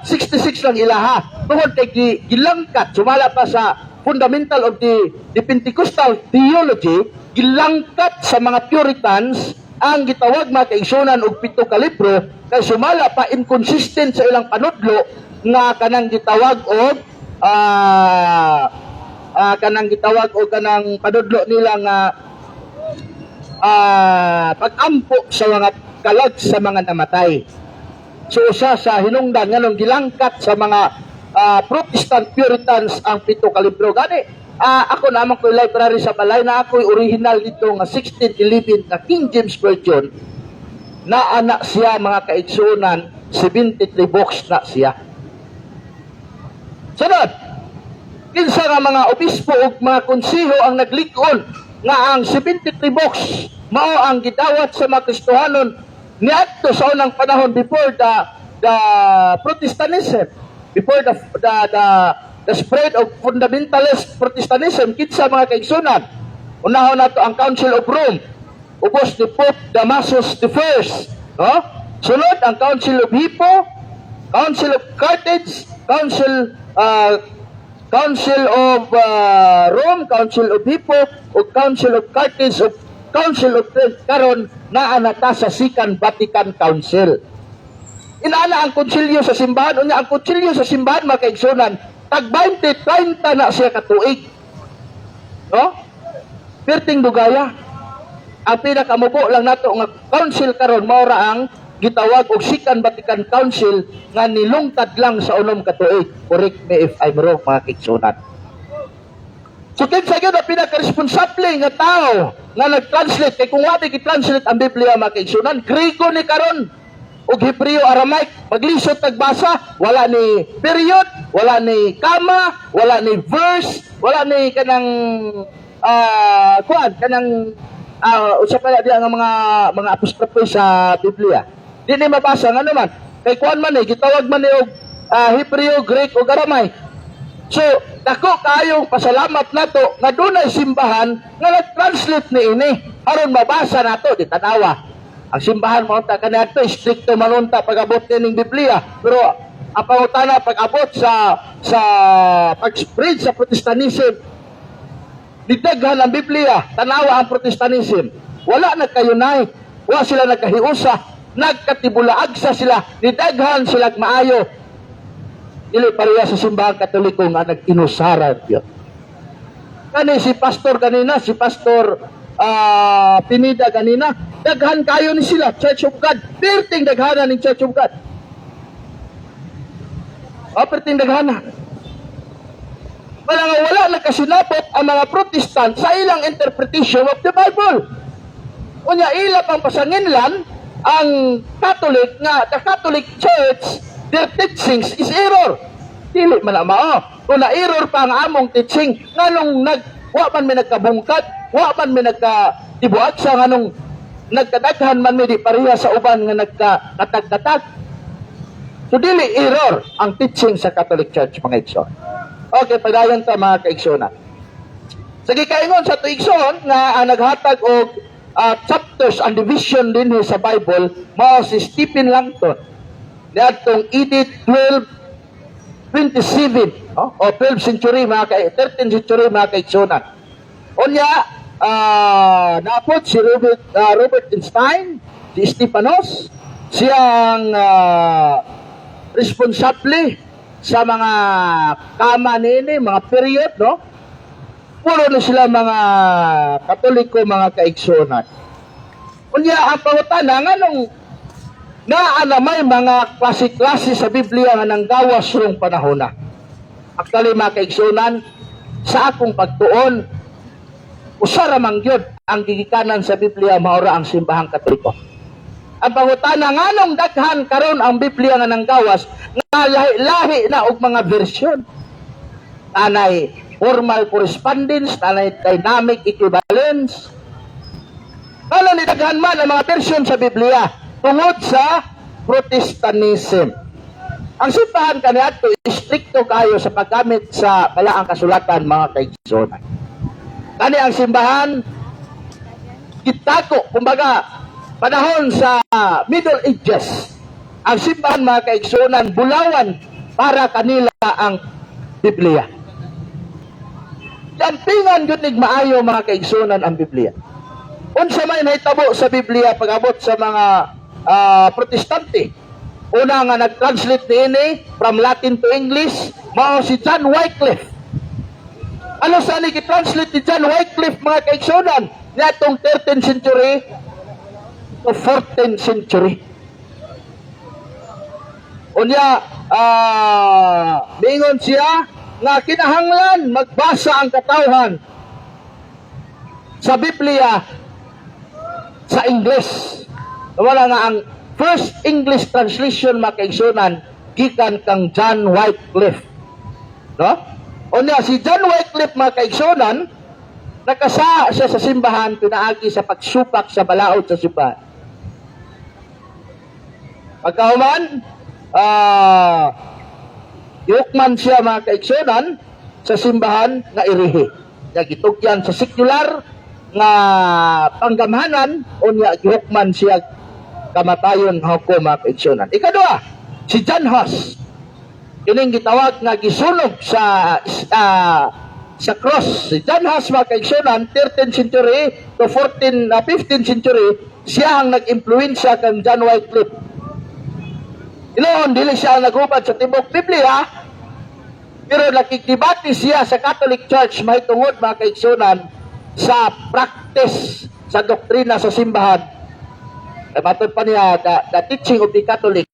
66 lang ilaha. Tungod kay gilangkat, sumala pa sa fundamental of the Pentecostal theology, gilangkat sa mga Puritans ang gitawag mga kaigsunan og 7 ka libro kay sumala pa inconsistent sa ilang panudlo nga kanang gitawag og kanang panudlo nila nga pag-ampo sa mga kalag sa mga namatay. So usa sa hinungdan nganong gilangkat sa mga Protestant Puritans ang 7 ka libro gani. Ako naman ko'y library sa balay na ako'y original dito nga 1611 na King James Version na anak siya mga kaigsunan 73 books na siya. Sunod, kinsa nga mga obispo ug mga konseho ang naglikon nga ang 73 books mao ang gidawat sa mga Kristohanon niadto sa unang panahon before the Protestantism, before the spread of fundamentalist Protestantism. Kinsa mga kaigsunan, unahon nato ang Council of Rome, ubos ni Pope Damasus I, no? Sunod ang Council of Hippo, Council of Carthage, Council of Rome, Council of Hippo, o Council of Carthage, o Council of Trent karon naa nata sa Second Vatican Council. Inaana ang konsilyo sa simbahan, unya ang konsilyo sa simbahan mga kaigsunan tag 20-30 na siya katuig. No? Perting dugaya. Ang pinakamupo lang nato nga council karon mao ra ang gitawag og Second Vatican Council nga nilungtad lang sa unom ka tuig. Correct me if I'm wrong mga kaigsunan. So kinsa gyud ang pinaka-responsable nga tao nga nag-translate kay kung wala gi-translate ang Biblia mga kaigsunan, Grego ni karon ug Hebreo Aramaic, maglisod tagbasa, wala ni period, wala ni comma, wala ni verse, wala ni kanang usa pa diya nga mga apostrophe sa Biblia. Di ni mabasa nga naman. Kay kuan man gitawag man ni og Hebreo, Greek ug Aramaic. So, dako kayong pasalamat nato nga dunay simbahan nga nag-translate ni ini aron mabasa nato di tanawa. Ang simbahan maunta kanadto stricto manunta pag-abot ning Biblia, pero ang pangutana pag-abot sa pag-spread sa Protestantism, didaghan ang Biblia, tanawa ang Protestantism, wala nagkayunay, wala sila nagkahiusa, nagkatibulaag sila, didaghan sila maayo. Dili pareha sa simbahan Katoliko nga nag-inusaran yun. Kani si Pastor Pinida ganina, daghan kayo ni sila, Church of God, perting daghanan ng Church of God. Perting daghanan. Wala nagkasinapot ang mga Protestant sa ilang interpretation of the Bible. Unya ila pang pasanginlan ang Catholic nga, the Catholic Church, their teachings is error. Dili man mao. Kung na-error pa ang among teaching, nganong wa man may nagkabungkad, wa man may nagkatibuag sa nganong nagkadaghan man may di pareha sa uban nga nagkatag-katag. So dili error ang teaching sa Catholic Church mga igsoon. Okay, padayon ta mga kaigsoon. Sige kaingon sa tuigsoon nga ang naghatag og chapters and division din sa Bible mao si Stephen Langton. Niadtong edit 1227 o 12th century 13th century mga kaigsunan. Unya naapod si Robert Einstein, si Stephanos, siyang responsable sa mga kama nini, mga period, no? Puro na sila mga Katoliko, mga kaigsunan. Unya ang pangutana nganong may mga klase-klase sa Biblia nga nanggawas rong panahon na. Actually, mga kaigsunan, sa akong pagtuon, usara man gyud ang gigikanan sa Biblia maura ang simbahang Katoliko. Ang pangutana nganong daghan karon ang Biblia nga nanggawas nga lahi-lahi na og mga version. Anay formal correspondence, anay dynamic equivalence. Ano ni daghan man ang mga version sa Biblia tungod sa Protestantism. Ang simbahan kaniadto istrikto kayo sa paggamit sa balaang kasulatan mga kaigsunan. Kani ang simbahan kitako, kumbaga panahon sa Middle Ages, ang simbahan mga kaigsunan bulawan para kanila ang Biblia. Dampingan yun maayo mga kaigsunan ang Biblia. Unsa may nahitabo sa Biblia pag-abot sa mga Protestante. Una nga nag-translate niini from Latin to English, mao si John Wycliffe. Ano sa ni translate ni John Wycliffe mga kaigsunan? Niatong 13th century to 14th century. Unya, bingon siya nga kinahanglan magbasa ang katawhan sa Biblia sa English. Wala nga ang first English translation makaigsunan gikan kang John Wycliffe. No? Unya si John Wycliffe makaigsunan nakasa siya sa simbahan pinaagi sa pagsupak sa balaod sa simbahan. Pagkahuman, yukman siya mga kaigsunan sa simbahan nga irihi. Gitugyan sa sekular nga panggamhanan unya gihukman siya kamatayon hukom mga kaigsunan. Ikaduha, si John Huss. Kining gitawag nga gisunog sa cross. Si John Huss mga kaigsunan 13th century to 15th century siya ang nag-impluwensya kang John Wycliffe. Inoon, dili siya naghubad sa tibok Biblia, pero nakikibati siya sa Catholic Church mahitungod mga kaigsunan sa practice, sa doktrina sa simbahan. Matod pa niya, the teaching of the Catholic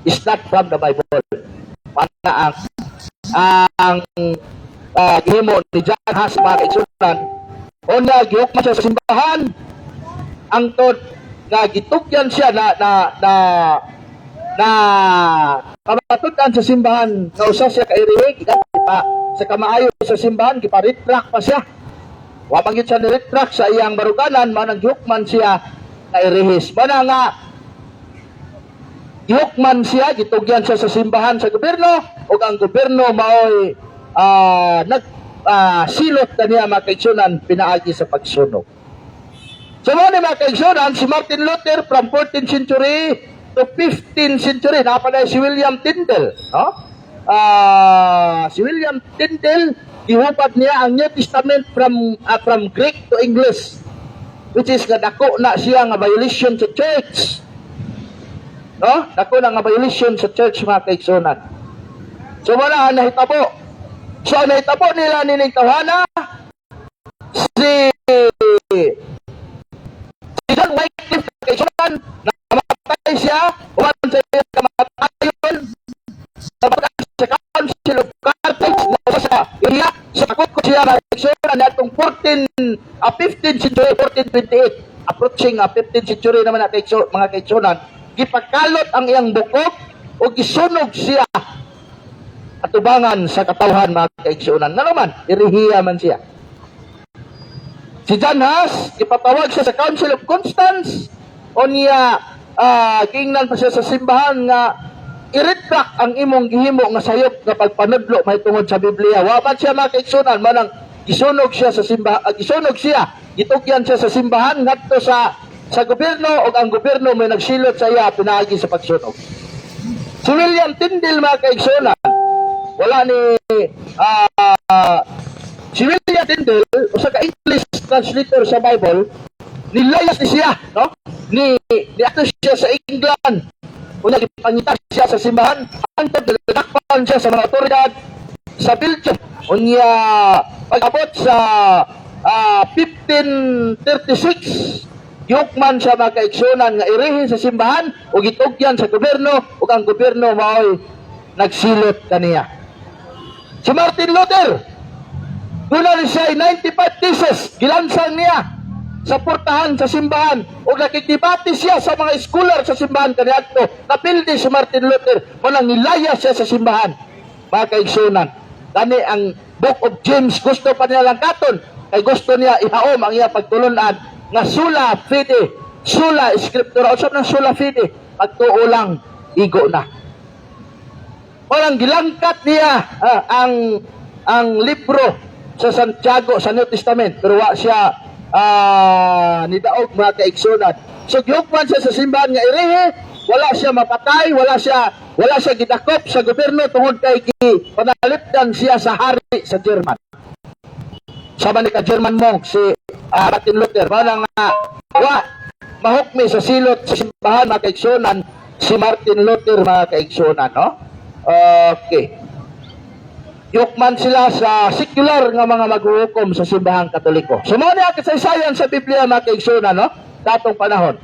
is not from the Bible. Para ang gihimo ni John Huss mga kaigsunan, o gihukman siya sa simbahan, ang tod nga gitugyan siya na kamatutan sa simbahan nga usa siya kairihi pa sa kamaayo sa simbahan gipa-retract pa siya wa pagit siya ni-retract sa iyang baruganan manang gihukman siya kairihis mana nga gihukman siya gitugyan siya sa simbahan sa gobyerno ug ang gobyerno maoy silot kaniya mga kaigsunan pinaagi sa pagsunog. So mga mga kaigsunan si Martin Luther from 14th century to 15th century, napaday si William Tyndale. No? Si William Tyndale, ihupad niya ang New Testament from Greek to English, which is dako na siya nga violation sa church. No? Dako na nga violation sa church mga kaigsunan. So wala nahitabo. So nahitabo nila nining tawhana si John Wycliffe kaigsunan namatay siya, uwan sa iyong kamatayon sa Council of Carthage na sa iriya sa takot ko siya na kaigsunan na itong 15th century, 1428 approaching 15th century naman na mga kaigsunan gipagkalot ang iyang bukog o gisunog siya atubangan sa katawhan mga kaigsunan na naman, irihiya man siya. Si John Huss, ipatawag siya sa Council of Constance o niya kingnan pa siya sa simbahan nga i-retract ang imong gihimo nga sayop nga pagpanudlo mahitungod sa Biblia. Wa man siya mga kaigsunan manang gisunog siya sa simbahan, gisunog siya, gitugyan siya sa simbahan ngadto sa gobyerno ug ang gobyerno may nagsilot sa iya pinaagi sa pagsunog. Si William Tyndale mga kaigsunan, wala ni si William Tyndale usa ka English translator sa Bible, nilayas ni siya, no? Ni ato siya sa England. Una gipangita siya sa simbahan, antod nagdakpan siya sa mga otoridad sa Belgium. Unya pag-abot sa 1536, yukman siya mga kaigsunan nga irihin sa simbahan o gitugyan sa gobyerno ug ang gobyerno maoy nagsilot kaniya. Si Martin Luther, doon siya 95 thesis, gilansang niya sa portahan sa simbahan o nakikibati siya sa mga scholar sa simbahan kaniadto. Napildi si Martin Luther, walang nilaya siya sa simbahan. Mga kaigsunan, gani ang Book of James gusto pa niya lang katon, kay gusto niya ihaom ang iya pagtulunan nga sola fide, sola scriptura, usap ng sola fide, pagtuo lang, igo na. Parang gilangkat niya ang libro sa Santiago sa New Testament, pero wa siya nidaog mga kaigsunan. So gihukman siya sa simbahan nga irihe, wala siya mapatay, wala siya gidakop sa gobyerno tungod kay panalipdan siya sa hari sa German. Sama ni ka German monk si Martin Luther, parang mahukmi sa silot sa simbahan mga kaigsunan si Martin Luther mga kaigsunan, no? Okay. Yukman sila sa secular nga mga maghuhukom sa simbahang Katoliko. So mo niya kasaysayan sa Biblia mga kaigsunan, no? Datong panahon.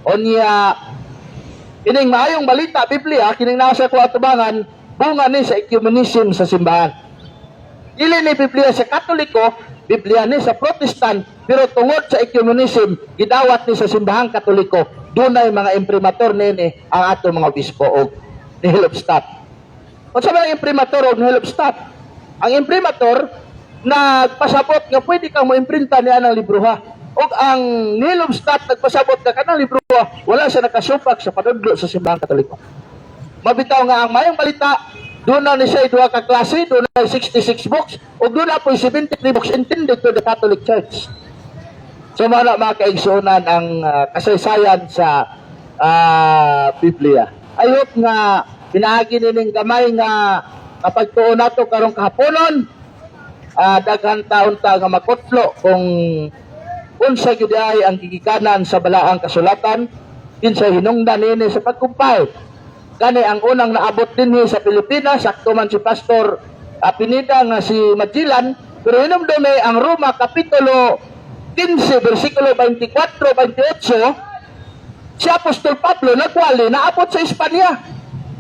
Onya kining maayong balita Biblia kining nasa ko atubangan bunga ni sa ecumenism sa simbahan. Dili ni Biblia sa Katoliko, Biblia ni sa Protestant, pero tungod sa ecumenism gidawat ni sa simbahang Katoliko. Dunay mga imprimatur nini ang ato mga obispo og nihilobstat. Unsa ba ang imprimatur o nihilobstat? Ang imprimatur nagpasabot nga pwede kang mo-imprinta niya ng libroha. O ang nihilobstat nagpasabot nga kanang libroha wala siya nakasupak sa panudlo sa simbahang Katoliko. Mabitaw nga ang mayong balita, doon na ni siya duha ka klase, doon na 66 books, o doon na po 73 books intended to the Catholic Church. So mga kaigsunan ang kasaysayan sa Biblia. I hope nga pinaagi nining gamay nga kapag tuon nato karong kahaponon, daghan taon ta nga makutlo kung unsa gyud ay ang gigikanan sa balaang kasulatan kinsa hinungdan nini sa pagkumpay. Kani ang unang naabot dinhi sa Pilipinas, sakto man si Pastor Pineda nga si Magellan, pero hinumdumi ang Roma Kapitulo 15, versikulo 24-28, si Apostol Pablo nagwali naabot sa Espanya.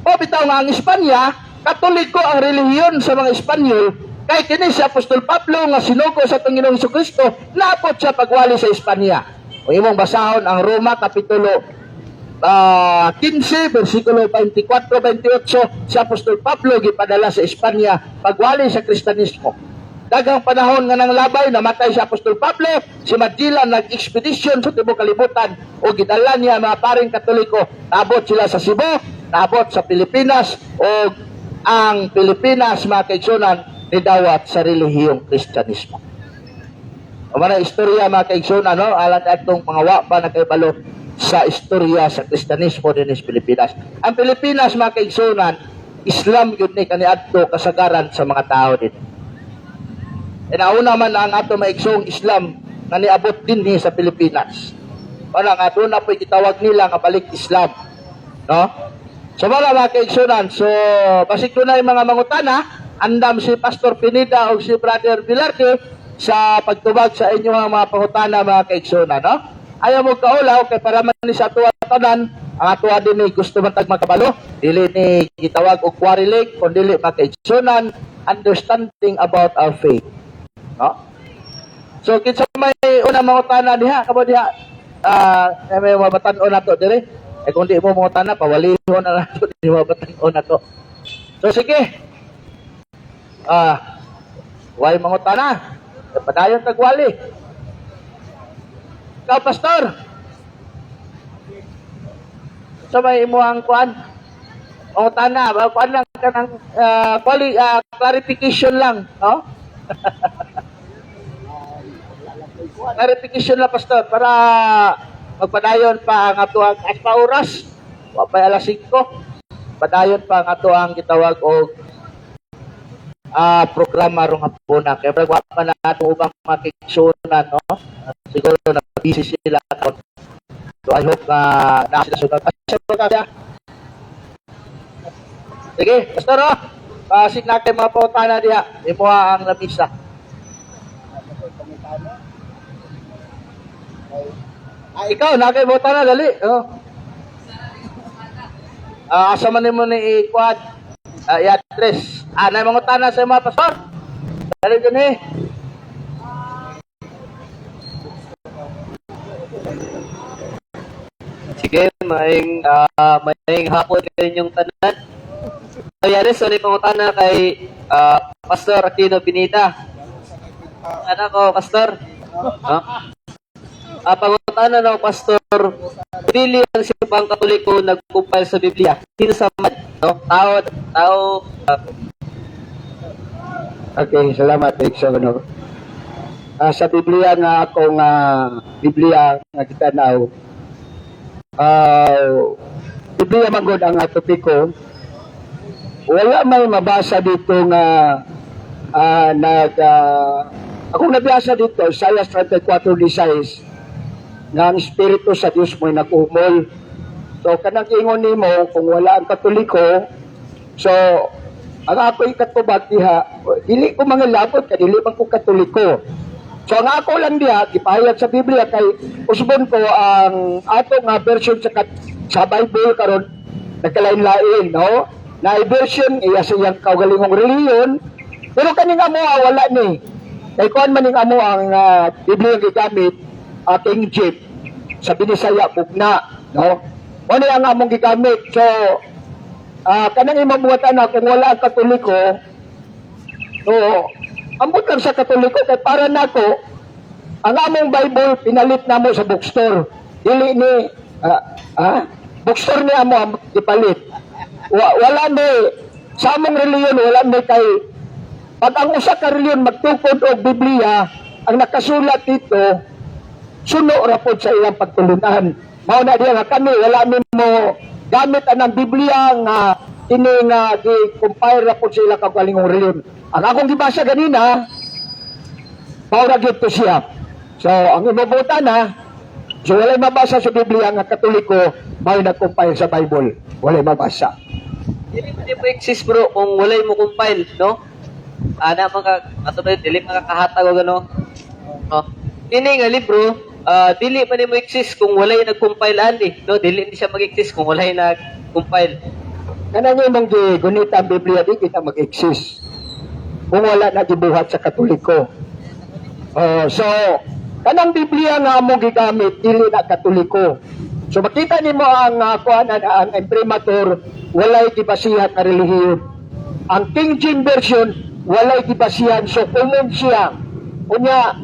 O bitaw nga ang Espanya, Katoliko ang relihiyon sa mga Espanyol, kay kini si Apostol Pablo nga sinugo sa Panginoong Jesucristo, naabot siya pagwali sa Espanya. Kung imong basahon ang Roma Kapitulo 15, versikulo 24-28, si Apostol Pablo gipadala sa Espanya pagwali sa Kristiyanismo. Dagang panahon nga nang labay, namatay si Apostol Pablo, si Magellan nag-expedition sa tibuok kalibutan o gidala niya mga paring Katoliko. Naabot sila sa Cebu, naabot sa Pilipinas, o ang Pilipinas mga kaigsunan nidawat sa relihiyong Kristyanismo. O mga istorya mga kaigsunan, no? Alang atong mga wa pa nakaibalo sa istorya sa Kristyanismo din sa Pilipinas. Ang Pilipinas mga kaigsunan, Islam yun ni kaniadto kasagaran sa mga tao din. E nauna man ang ato maigsong Islam na niabot din sa Pilipinas. Parang ato na po itawag nila nga balik Islam. No? So mga kaigsunan, so basig ko na yung mga mangutana, andam si Pastor Pineda o si Brother Vilarte sa pagtubag sa inyong mga pangutana mga kaigsunan. No? Ayaw mo kaulaw kay para man ni sa tuwa tanan, ang atuwa din ni gusto man tag makabalo, dili ni gitawag og quarreling, kundi mga kaigsunan, understanding about our faith. No? So kinsa may una mangutana diha kamo diha may mabatan-on nato dire. Kung di mo mangutana pawalihon na nato di mabatan-on nato. So sige. Way mangutana. Padayon tagwali. Ikaw pastor. So may imo ang kuan. Mangutana, kuan lang kanang clarification lang, no? Clarification na pastor para magpadayon pa ang atuang aspa oras wa pa alas 5 padayon pa ang atuang gitawag og programa rong hapuna kay wa pa na ato ubang makigsunan, no? Siguro na busy sila so I hope na sila sugat siya. Sige pastor, pasig natin mga pautana diha imo ang labisa. Ikaw, nakaibuta na, dali. Oh. Asa man mo ni i-quad, i-address. Na mga utana sa mga pastor. Dali dyan eh. Sige, maing hapon kaninyong tanan. Yaris, so pangutana kay Pastor Aquino Pineda. Ano ko, Pastor? Pangutana ng Pastor, dili ang simbahang Katoliko nagkumpile sa Biblia. Sino sa no? Tao, Okay, salamat, Dixon. Sa Biblia nga akong Biblia nga kitanaw, Biblia magod ang topiko. Wala may mabasa dito nga akong nabasa dito, Isaiah 34:16, nga ang Espiritu sa Diyos mo'y nakuhumol. So, kanang ingon nimo kung wala ang Katoliko, so, ang ako'y katubag diha, dili ko mga labot, dili man ko Katoliko. So, ang ako lang diha, gipahayag sa Biblia, kay usbon ko ang ato nga version sa Bible karon nagkalain-lain, no? Na version, iya siyang kaugalingong reliyon, pero kaning amo wala ni. Kay kuan man ning amo ang Biblia nga gigamit, King James, sa Binisaya, Bugna, no? Ano ang among gigamit? So, kanang imabuhatan na kung wala ang Katoliko, so, ambot lang sa Katoliko, kay para nako, ang among Bible, pinalit na mo sa bookstore. Dili ni, bookstore ni amo ang ipalit. Wala ni, sa among reliyon, wala ni kay, pag ang usa ka reliyon magtukod og Biblia, ang nakasulat dito, suno ra pod sa iyang pagtulunan. Mao na diya nga kami wala nimo gamit anang Biblia nga ini nga gi-compare ra pod sa ilang kaugalingong reliyon. Ang akong gibasa ganina, mao ra gyud to siya. So ang imabutan so walay mabasa sa Biblia nga Katoliko, mao nag-compile sa Bible. Walay mabasa. dili mo exist bro kung walay mo compile, no? Ana dili makakahatag og ano. No? Ini nga libro, dili pa nimo exist kung walay nag-compile ani, no? Dili ni siya mag-exist kung walay nag-compile. Kanang imong gigunita ang Biblia di kita mag-exist kung wala na gibuhat sa Katoliko. So kanang Biblia nga among gigamit dili na Katoliko. So makita nimo ang ang imprimatur walay gibasihan nga relihiyon. Ang King James version walay gibasihan, so common siya. Unya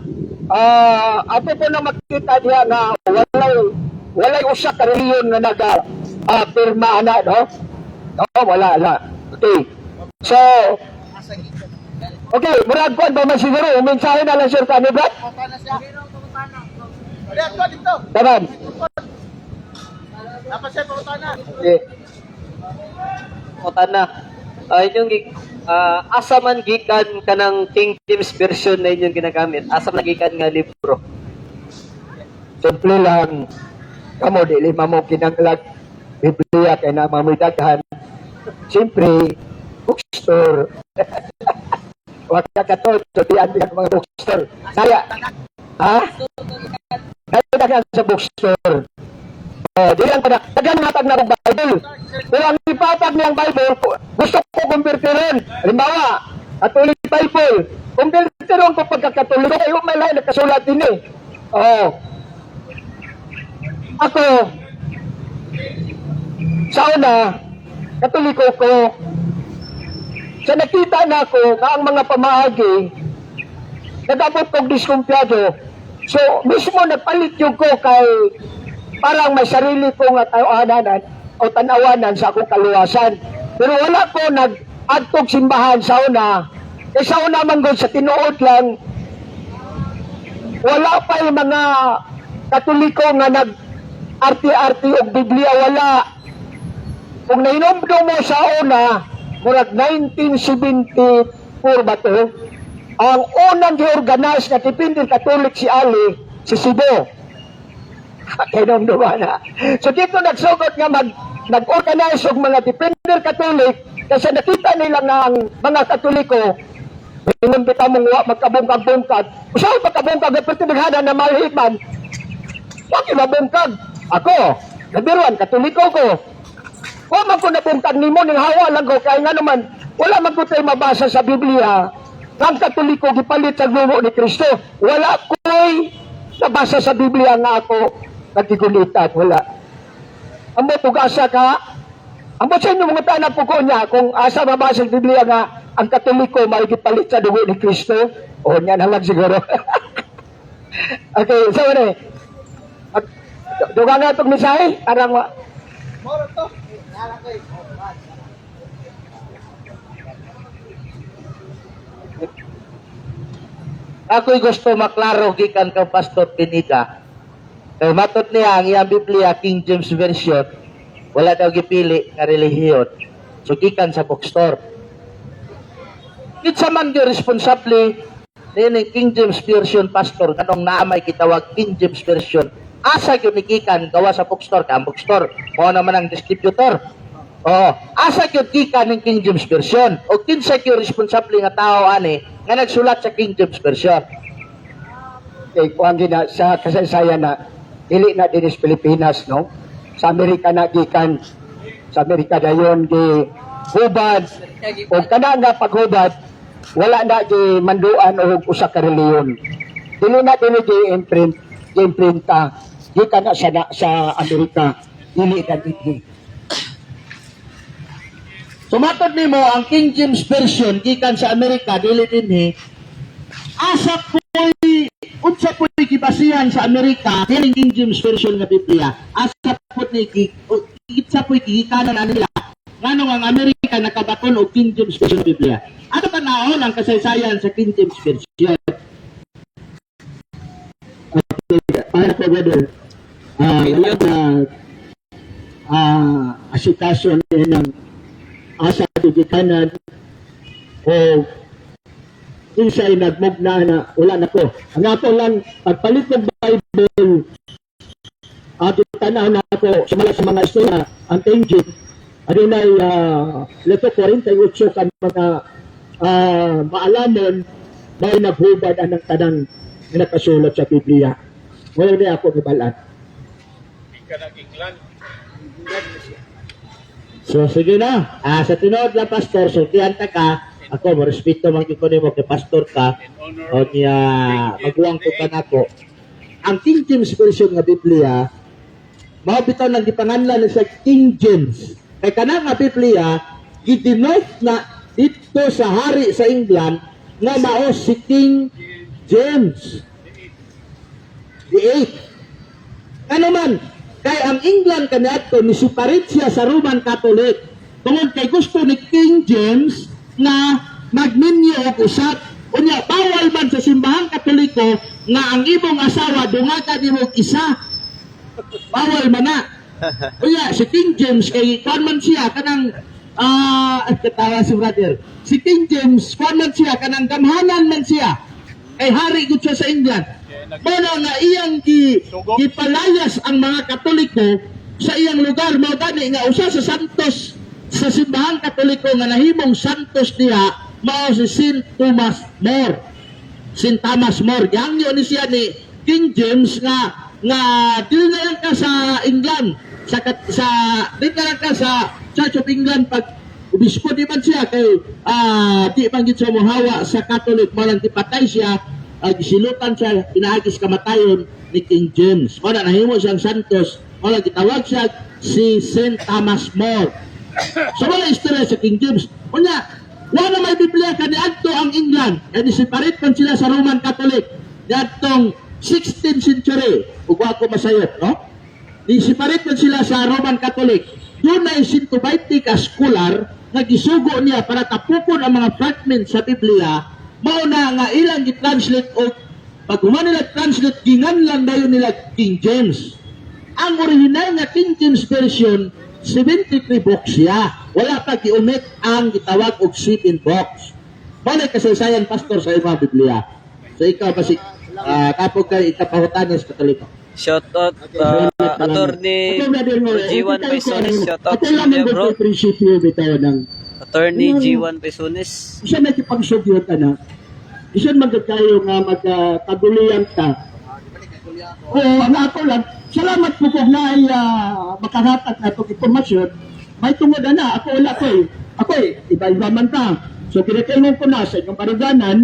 ato po na makita diha nga walay usa ka relihiyon nga pirma ana, no? No, wala. Okay. So okay, murag ko ba man siguro mensahe na lang sir kanibrat? Taban. Okay. Utana. Inyong asa man gikan kanang King James version na inyong ginagamit. Asa man gikan nga libro. Simple lang. Kamo dili mo kinanglag Biblia kay na mamidaghan. Siyempre, bookstore. Wag ka katol, so diyan ang mga bookstore. Saya. Daghan sa bookstore. Diyan ka na. Daghan matag na ang Bible. Pero ang ipatag niyang Bible, gusto ko kumpirtirin. Halimbawa, Catholic Bible. Kumpirtirin ko pagkakatoliko. Kayo may lain, nakasulat din eh. Ako, sa una, Katoliko ko, sa nakita na ako na ang mga pamahagi, nagabot kong diskumpiyado. So, mismo nagpalit yung ko kay parang may sarili kong tawanan o tanawanan sa akong kaluwasan. Pero wala ko nag-agtog simbahan sa una. Eh sa una man sa tinuod lang, wala pa yung mga Katoliko nga nag-arti-arti o Biblia, wala. Kung nainomdo mo sa una, murag 1974 ba to, ang unang gi-organize na Dependent Catholic si Ali, si Cebu. Kainomdo ba na? So dito nagsugod nga nag-organize og mga Dependent Catholic kasi nakita nila nga ang mga Katoliko ingon kita mong magkabungkag-bungkag. Usahay pagkabungkag ay pertibighanan na malhiman. Bakit mabungkag? Ako, nabiruan, Katoliko ko. Kung man ko nabungkag nimo, ning hawa lang ko, kaya nga naman, wala man ko tayo mabasa sa Biblia, ang Katoliko gipalit sa gumo ni Kristo. Wala ko'y nabasa sa Biblia nga ako nagtigulitan. Wala. Amo tugasa ka, amo sa inyo mga tanan po ko niya, kung asa mabasa sa Biblia nga, ang Katoliko may gipalit sa dugo ni Kristo, o niya na lang siguro. Okay, so ano duga nga itong misahe, parang Ako'y gusto maklaro gikan kang Pastor Pineda. Kaya matod niya ang iyang Biblia, King James Version, wala daw gipili nga relihiyon. So, gikan sa bookstore. Kitsa man yung responsable ni King James Version, Pastor, kanong naamay kitawag King James Version, asa yun nikikan gawa sa bookstore, ka ang bookstore, mo naman ang distributor. Oo, asa yun kikan ng King James Version, o kinsa yung responsable nga tao, ani, nga nagsulat sa King James Version. Kay kuan gina sa kasaysayan na dili na dinis Pilipinas, no? Sa Amerika na gikan, sa Amerika dayon gi hubad o kana nga paghubad wala na gi manduan og usa ka reliyon. Dili na dili gi imprinta gikan na sa Amerika, dili na dili. Sumatod nimo ang King James Version gikan sa Amerika dili dinhi asa po'y unsa po'y gibasihan sa Amerika dining King James Version nga Biblia asa po'y kitsa po'y gigikanan na nila nganong ang Amerika nakabaton og King James Version Biblia ato tanawon ang kasaysayan sa King James Version. Para po brother, wala na asitasyon ng asa digitanan o kinsay nagmugna na wala na ko. Ang ato lang, pagpalit ng Bible, tanaw na ako sa mga istorya, ang Engine, adunay leto 48 ka mga maalamon na naghubad ang tanang na nakasulat sa Biblia. Wala na ako nabalaan. So sige na. Sa tinod na pastor, sultihan ta ka. Ako mo respeto man gyud ko nimo kay pastor ka. O niya magwang ko kanako. Ang King James Version nga Biblia mao bitaw nang gipanganlan sa King James. Kay kana nga Biblia gidenote na dito sa hari sa England nga mao si King James the 8th. Ano man, kay ang England kaniadto ni siparit siya sa Roman Catholic. Tungod kay gusto ni King James na magminyo og usab. Unya bawal man sa simbahang Katoliko nga ang imong asawa dungagan nimo og isa. Bawal man na. Unya si King James kay kuan man siya kanang katawa si brother. Si King James kuan man siya kanang gamhanan man siya. Kay hari gud siya sa England. Muna nga iyang gipalayas ang mga Katoliko sa iyang lugar. Mao gani nga usa sa santos sa simbahang Katoliko nga nahimong santos diha mao si Saint Thomas More. Saint Thomas More. Yang ni siya ni King James nga dili na lang ka sa England dili na lang ka sa Church of England pag obispo di man siya kay di man gid siya mohawa sa Catholic mo lang tipatay siya gisilutan siya, pinaagis kamatayon ni King James. Wala nahimo siyang santos, wala gitawag siya si Saint Thomas More. So wala istorya sa King James. Unya, wala may Biblia kaniadto ang England. Kaya separate man sila sa Roman Catholic. Niadtong 16th century. Ug ako masayot, no? Separate man sila sa Roman Catholic. Doon na 120 ka scholar na gisugo niya para tapukon ang mga fragments sa Biblia. Mao na nga ilang gi-translate o pag nila translate ginganlan dayon nila King James. Ang original nga King James Version 73 books siya. Wala pa giumit ang gitawag og 7 books. Mao kasaysayan pastor sa imong Biblia. So ikaw basi kapog kay ikapahutanes Katoliko. Shoutout Attorney G1 Pesones. Shoutout sa inyo bro. Prinsipyo bitaw ng Attorney G1 Pesones. isa na kipagsugyot na isa magod kayo nga magkaguliyan ka o ang ato lang salamat po kung na makahatag na itong informasyon may tungod na ako wala ako iba-iba man ta so kinakaingon ko na sa inyong paruganan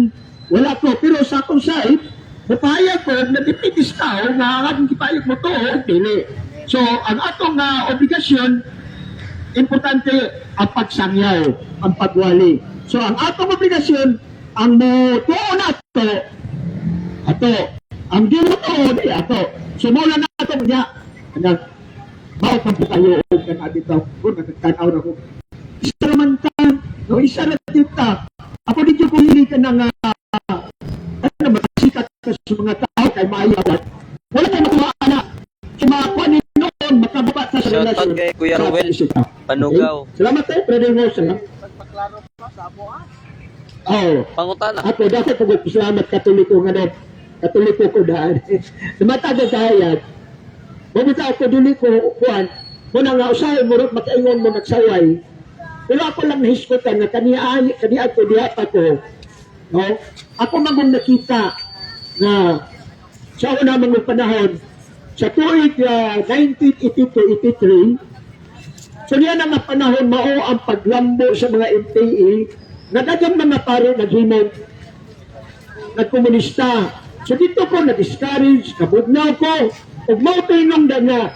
wala ko pero sa akong side napahayag ko na dipitis ka nga aking kipayag mo to dili so ang atong obligasyon importante ang pagsangyaw, ang pagwali. So, ang atong obligasyon, ang mutuo na ato, ang ginutuo di ato. So, mula na ato niya, bawat ang putayo o kanabit daw, o nagkanaw na ko. Isa naman ka, no, isa na tita. Ako dito ko hindi ka ng, ano ba, sa mga tao kay maayawat. Wala tayo matuwa na. Sa mga kuwanin noon, makababa sa Shoutout kay Kuya Ruel Panugaw. Okay? Salamat tayo, Brother Rosa. Oh, Pangutana. ako dapat pag-salamat katoliko nga no. Katoliko ko daan. Namataga sa hayat. Mamita ako dili ko kuan. Muna nga usahay mo rin makaingon mo nagsaway. Pero ako lang nahiskutan na kaniya ko diha pa ko. No? Ako magong nakita na sa una mga panahon sa tuig 1982-83 so niya na nga panahon mao ang paglambo sa mga MPE na dagang mga pare naghimog nagkomunista. So dito ko na-discourage, kabugnaw ko, ug mao tinong na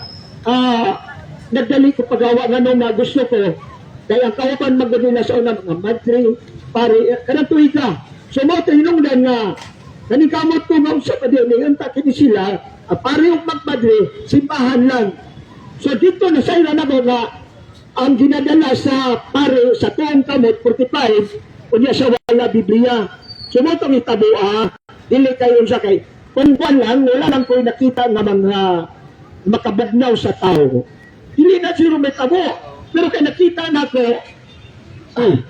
nagdali ko pagawa nga nung gusto ko. Dahil ang kaupan magdala sa una mga madre, pare, kanang tuig ka. So mao tinong nga nanikamot ko nga usap pa din, ngayon takini sila, pare yung magmadre, simbahan lang. So dito na sa ila na nga, ang ginadala sa pare sa tuong kamot 45 unya sa wala Biblia. So mo itong itabua, dili kayo sa kay kung lang, wala lang ko nakita nga mga makabugnaw sa tao. Dili na sila may tabo, pero kay nakita na ko ay,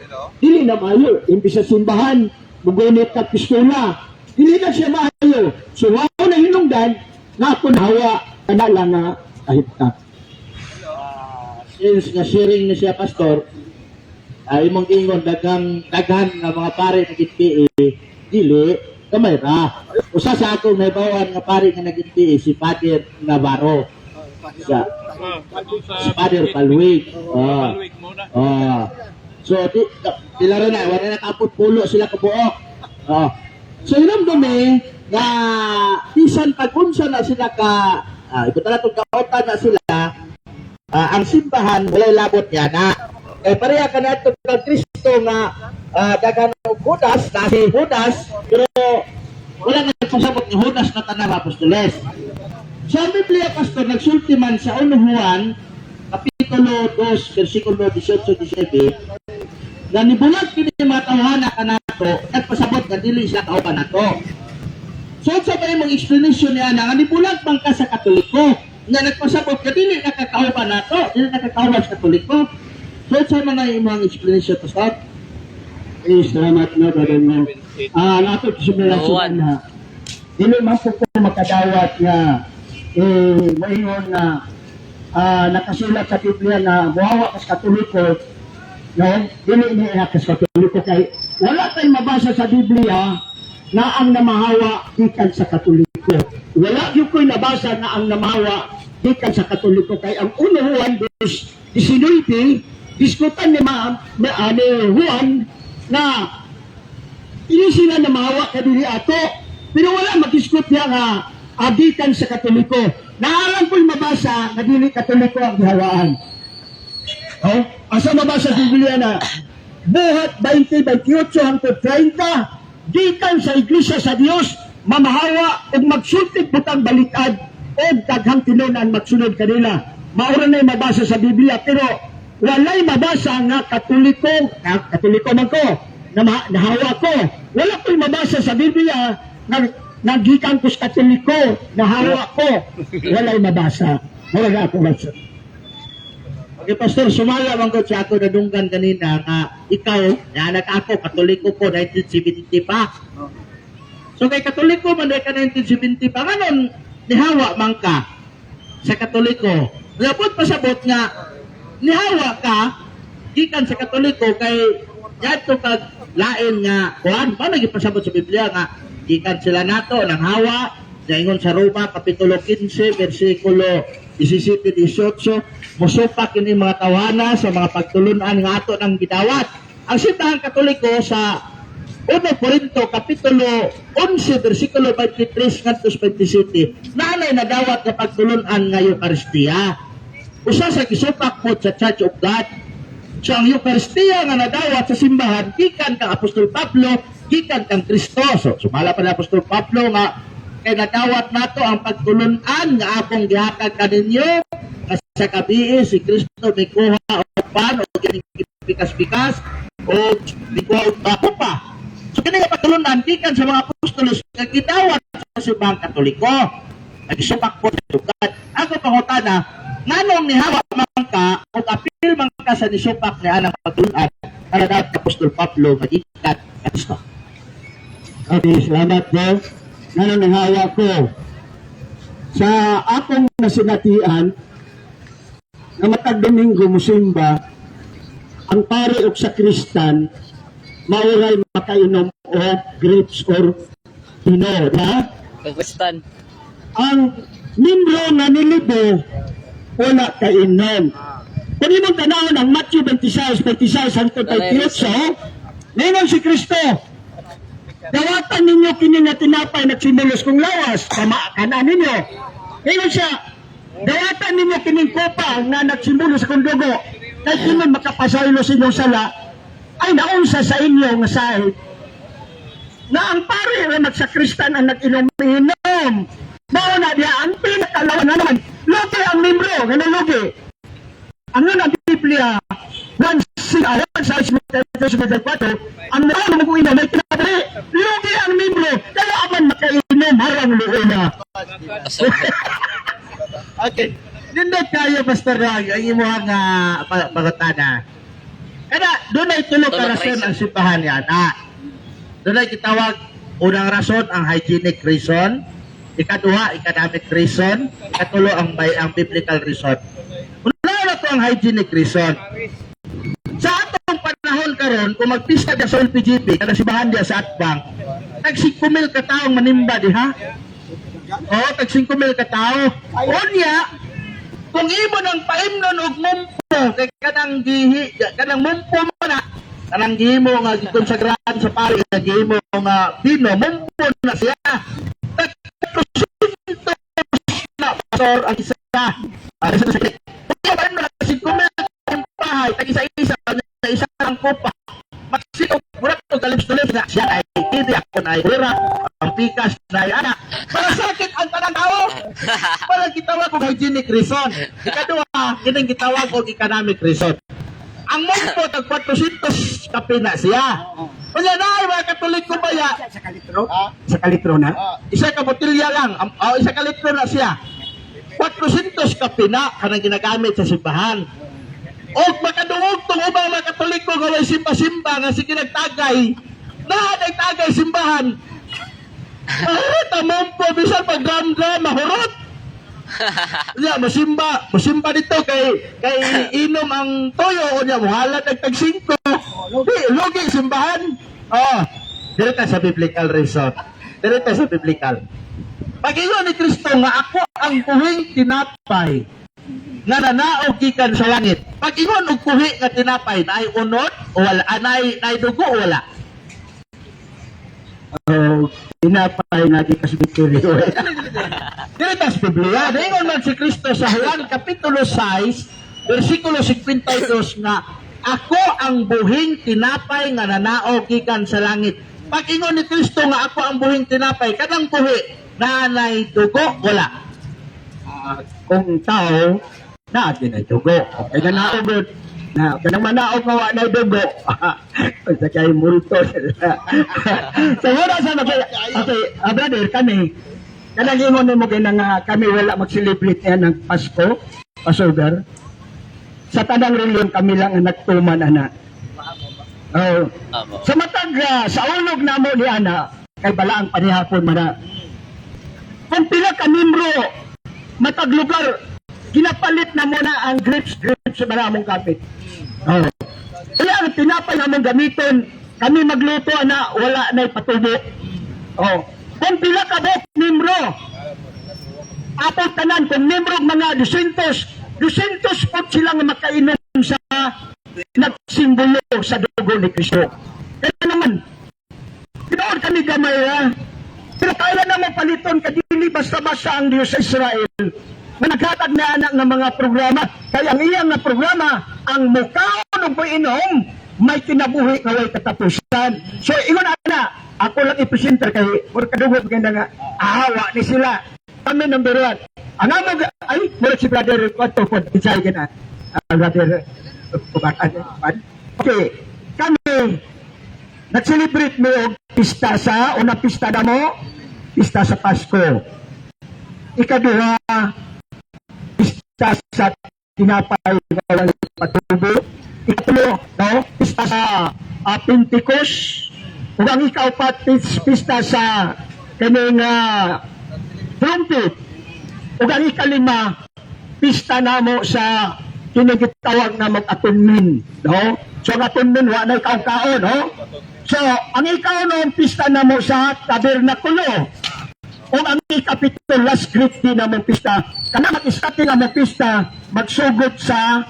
dili na mayo, imbis sa simbahan mugunit ka pistola, dili na siya mayo. So wow na hinungdan nga ako nahawa kanala nga ahita. Since na-sharing na siya, Pastor, imong ingon daghan nga mga pare na PE, dili, kamay ra. Usa sa akong naibawan nga pare nga naging PE, si Father Navarro. Si Father Palwig. So, sila rin na, wala na kapot pulo sila kabuok. So, inom dumi, nga bisan pag-unsa na sila ka, ito na itong kautan na sila, ang simbahan walay labot niya na pareha ka na ito kang Kristo nga dagan og Judas na si Judas pero wala nga pasabot ni Judas na tanang apostoles. Sa Biblia, Pastor, nagsulti man sa 1 Juan kapitulo 2 versikulo 18-19 na nibulag kini mga tawhana kanato nagpasabot nga dili sila kauban nato. So sa ba imong explanation niya na nibulag man ka sa Katoliko nga nagpasabot ka dili nakakauban nato, dili nakakauban sa Katoliko. So sa mga imong explanation, Pastor? Salamat na brother mo. Nato kisumilasyon na dili man po ko makadawat nga maingon na nakasulat sa Biblia na buhawa kas Katoliko, no? Dili niya kas Katoliko kay wala tayong mabasa sa Biblia na ang namahawa gikan sa Katoliko. Wala yung ko'y nabasa na ang namahawa gikan sa Katoliko kay ang 1 Juan 2:19 diskutan ni Juan na hindi sila namahawa kadili ato pero wala mag-diskut niya nga gikan sa Katoliko. Naalam ko'y mabasa na dili Katoliko ang gihawaan. Asa mabasa sa Biblia na buhat 20:28-30 gikan sa iglesia sa Dios mamahawa ug magsulti butang baliktad o daghang tinunan magsunod kanila. Maura na mabasa sa Biblia pero walay mabasa nga Katoliko man ko nahawa ko. Wala ko'y mabasa sa Biblia na nagikan ko sa Katoliko nahawa ko. Walay mabasa. Wala ako mabasa. Okay, Pastor, sumala man ko siya ako nadunggan kanina nga ikaw, nanak ako, Katoliko ko, 1970 pa. So kay Katoliko man ka 1970 pa, ngayon, nihawa man ka sa Katoliko. Napot pasabot nga, nihawa ka, gikan sa Katoliko, kay yato kag lain nga, kuhan, paano pasabot sa Biblia nga, gikan sila nato, nang hawa, naingon sa Roma, Kapitulo 15, versikulo 17-18, musupa kini mga tawana sa mga pagtulunan nga ato ng gidawat. Ang simbahan Katoliko sa 1 Corinto Kapitulo 11 versikulo 23 ngadto 27 nanay nadawat nga pagtulunan nga Eucharistia. Usa sa gisupak po sa Church of God. So ang Eucharistia nga nadawat sa simbahan gikan kang Apostol Pablo, gikan kang Kristo. So sumala pa ni Apostol Pablo nga kay nadawat nato ang pagtulunan nga akong gihatag kaninyo sa kabii si Kristo may kuha o pan o pikas-pikas o may kuha o pa. So kini nga pagtulunan gikan sa mga apostolos nga gidawat sa simbahang Katoliko. Nagsupak po sa dukat. Ako pangutana, nganong nihawa man ka o apil man ka sa nisupak ni anang pagtulunan para dapat Apostol Pablo magikat Kristo. Okay, salamat po. Ngayon ang hawa ko sa akong nasinatian na matag Domingo musimba ang pare o sa Kristan mauray makainom o grapes or pino, na? Kagustan. Ang membro na nilibo wala kainom. Kung imong tanawon ang Matthew 26 hangtod 28, ngayon si Kristo, dawatan ninyo kini nga tinapay na simulos kong lawas, kamaan ninyo. Ngayon siya, dawatan ninyo kining kopa nga nagsimulos kong dugo, kahit kini makapasaylo sa inyong sala, ay naunsa sa inyo nga sahid. Na ang pare na nagsakristan ang nag-inom-inom. Mauna diya, ang pinakalawan na naman, lugi ang membro, nga nalugi. Ang nga Biblia, 1:6-4, ang mga mag-uinom ay tinapay, lugi ang membro, kaya aman makainom harang lugi na. Okay. Nindot kayo, Pastor Rag, ang imuhang pagkatana. Kada, doon ay tulog ka rason ang simbahan yan. Doon ay kitawag, unang rason, ang hygienic reason. Ikaduha, academic reason. Ikatulo, ang biblical reason. Una na ito ang hygienic reason. Sa atong panahon karon, kung magpista dia sa LPGP, kada simbahan dia sa Atbang, tag-5,000 ka taong manimba di ha? Oo, tag-5,000 ka tao. Unya, kung imo ng paimnon og mumpo, kay kanang mumpo mo na, kanang gihimo nga gikonsagrahan sa pari, nga gihimo nga bino, mumpo na siya. Na pastor ang isa. Isa sa sakit. Kung paimnon na 5,000 ang bahay, tag-isa-isa na isang kopa. Magsito, burak to galibs-tulib na siya ay hindi ako na ay hira, ang pikas na ay anak. Para sakit ang tanang tao. Para gitawag og hygienic reason. Ikaduha, kining gitawag og economic reason. Ang mumpo tag 400 kape na siya. Unya na ay mga Katoliko baya. Sa kalitro? Sa kalitro na? Isa ka botilya lang. Isa ka litro na siya. 400 kape na kanang ginagamit sa simbahan. O makadungog tong ubang mga Katoliko nga way simba-simba nga sige nagtagay. Nagtagay simbahan. Tamang po, bisan pag gram-gram, mahurot. Niya, masimba dito kay inom ang toyo o niya, muhalat nagtag-5. Lugi, simbahan. Dito sa biblical reason. Dito sa biblical. Pag-ingon ni Kristo nga ako ang buhing tinapay nga nanaog gikan sa langit. Pag-ingon og buhi nga tinapay na ay unod o wala, na ay dugo o wala. Tinapay na di kasbiterio. Dito sa Biblia, daingon man si Kristo sa Juan Kapitulo 6, versikulo 52 nga, ako ang buhing tinapay nga nanaog gikan sa langit. Pag-ingon ni Kristo nga ako ang buhing tinapay, kanang buhi, nanay dugo, wala. Kung tao, na din ay dugo. Okay na naugod. Na kanang manaog nga wa na dugo. Sa kay multo. So wala sa okay, brother kami. Kanang ingon mo kay nga kami wala mag-celebrate ng Pasko, Passover. Sa tanang reliyon kami lang ang nagtuman ana. Sa matag sa ulog namo ni ana kay balaang panihapon man. Kung pila ka membro matag lugar ginapalit na muna ang grapes sa maramong kapit. Kaya ang tinapay namong gamiton, kami magluto na wala na ipatubo. Kung pila ka bot, membro, apot tanan, kung membro mga 200 po sila nga makainom sa nagsimbolo sa dugo ni Kristo. Kaya naman, tinood kami gamay ha. Pero kaya naman paliton, kadili basta-basta ang Diyos sa Israel. Naghatag na anak ng mga programa. Kaya ang iyang na programa, ang mukaon ng inom, may kinabuhi na way katapusan. So, ingon na, ako lang ipresenter kay Murkadugot ganda nga, ahawa ni sila. Kami number 1. Ang amag, ay, mula si brother, kwato po, isay ka na. Brother, okay, kami, nag-celebrate mo pista sa, unang pista na mo, pista sa Pasko. Ikaduha, pista sa tinapay na walang patubo. Ikatulo, no? Pista sa Pentecost. Ug ang ikaapat, pista sa kaning trumpet. Ug ang ikalima, pista namo sa kinagitawag na mag-atunmin, no? So ang atunmin wa na ikaw-kaon, no? So ang ikaw pista namo sa tabernakulo. Ug ang ikapito, last great day namo pista. Kana mag-start namo pista magsugod sa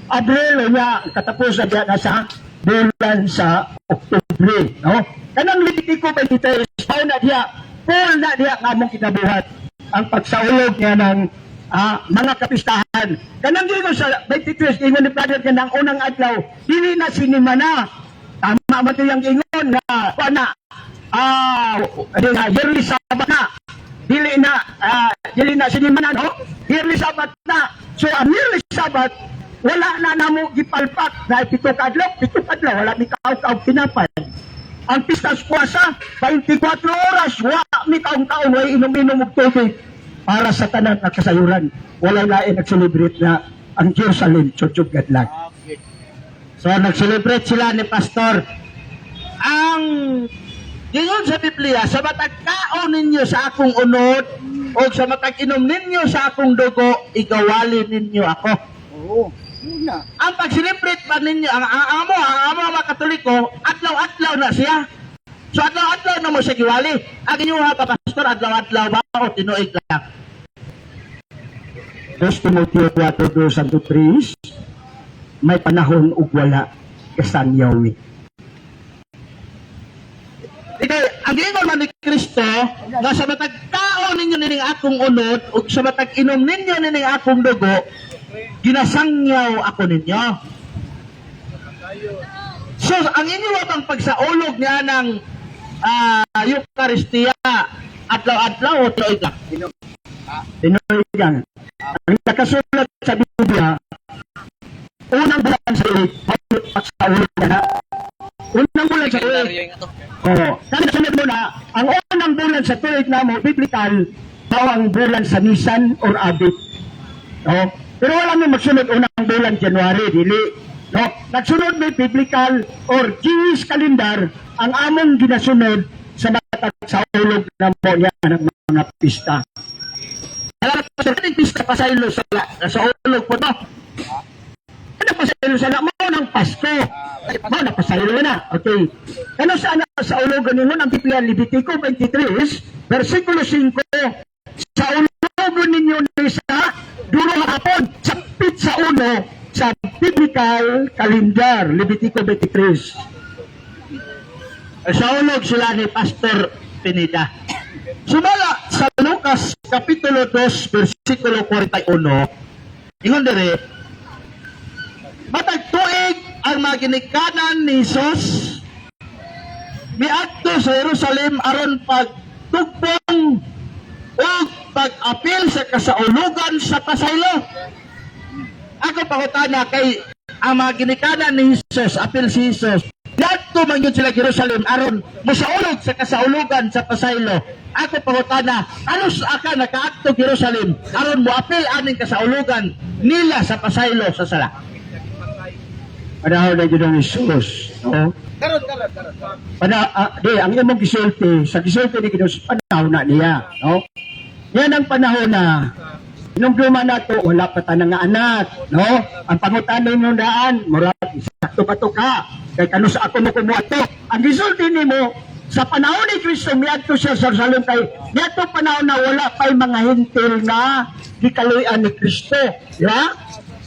Abril ya katapos na sa bulan sa Oktubre, no? Kanang Levitico 23 na diya full na diya ngamong kinabuhat ang pagsaulog niya ng mga kapistahan. Kanang dito sa 23 ingon ni Brother kanang unang adlaw dili na sinimana. Tama man to yung ingon nga pana yearly Sabbath na. Dili na sinimana, no? Yearly Sabbath na. So ang yearly Sabbath wala na namo gipalpak na pito kadlaw wala mi kaw tinapay. Ang pistas puasa 24 oras wa mi kaon way inom-inom og tubig para sa tanan at kasayuran. Wala lain nag-celebrate na ang Jerusalem Church of God lang. So nag-celebrate sila ni Pastor. Ang gingon sa Biblia, sa matag kaon ninyo sa akong unod o sa matag inom ninyo sa akong dugo, igawali ninyo ako. Oo. Na. Ang pag-celebrate ba ninyo, ang mga Katoliko, adlaw-adlaw na siya. So adlaw-adlaw na mo siya giwali. Ang inyong mga pastor, adlaw-adlaw ba o tinuig lang? 2 Timoteo 4:2-3 may panahon ug wala kasangyaw mi. Ang ingon man ni Kristo, nga sa matag kaon ninyo nining akong unod ug sa matag inom ninyo nining akong dugo, ginasangyaw ako ninyo. So, ang inyo bang pagsaulog niya ng Eucharistia, adlaw-adlaw o tuig lang? Tinuigan. Ang nakasulat sa Biblia, unang bulan sa tuig, pagsaulog na. Unang bulan sa tuig. Oo. Kasi sunod mo na, ang unang bulan sa tuig na mo, biblical, daw ang bulan sa Nisan or Abib. No? Pero wala mo magsunod unang bulan January, dili. No? Nagsunod may biblical or Jewish calendar ang among ginasunod sa matag sa ulog na mo niya ng mga pista. Alam mo, sa pista pasaylo sa ulog po to. Ano pasaylo sa mo ng Pasko? Mo na pasaylo na. Okay. Ano sa ulogan ninyo ang Biblia, Levitico 23, versikulo 5, sa ulogan ninyo ni sa dulo hapon, sapit sa uno, sa biblical calendar, Levitico 23. Sa ulog sila ni Pastor Pineda. Sumala sa Lucas Kapitulo 2, versikulo 41, ingon dire, matag tuig ang mga ginikanan ni Jesus miadto sa Jerusalem aron pagtugbong o pag-apil sa kasaulugan sa pasaylo. Ako pangutana kay ang mga ginikanan ni Jesus, apil si Jesus, miadto man yun sila Jerusalem aron mosaulog sa kasaulugan sa pasaylo. Ako pangutana, ano sa aka nakaadto Jerusalem aron mo apil aning kasaulugan nila sa pasaylo sa sala. Panahon na yun ng Jesus. No? Ang imong gisulti, sa gisulti ni Kinos, panahon na niya. No? Yan ang panahon na, nung duma na to, wala pa tanang nga anak. No? Ang pangutanin mo daan, murag, sakto pa to ka. Kaya kano sa ako mo kumuha. Ang gisulti ni mo, sa panahon ni Kristo, miyadto siya sa Jerusalem kay, miyadto panahon na wala pa'y mga hintil na gikaluyan ni Kristo. Diba?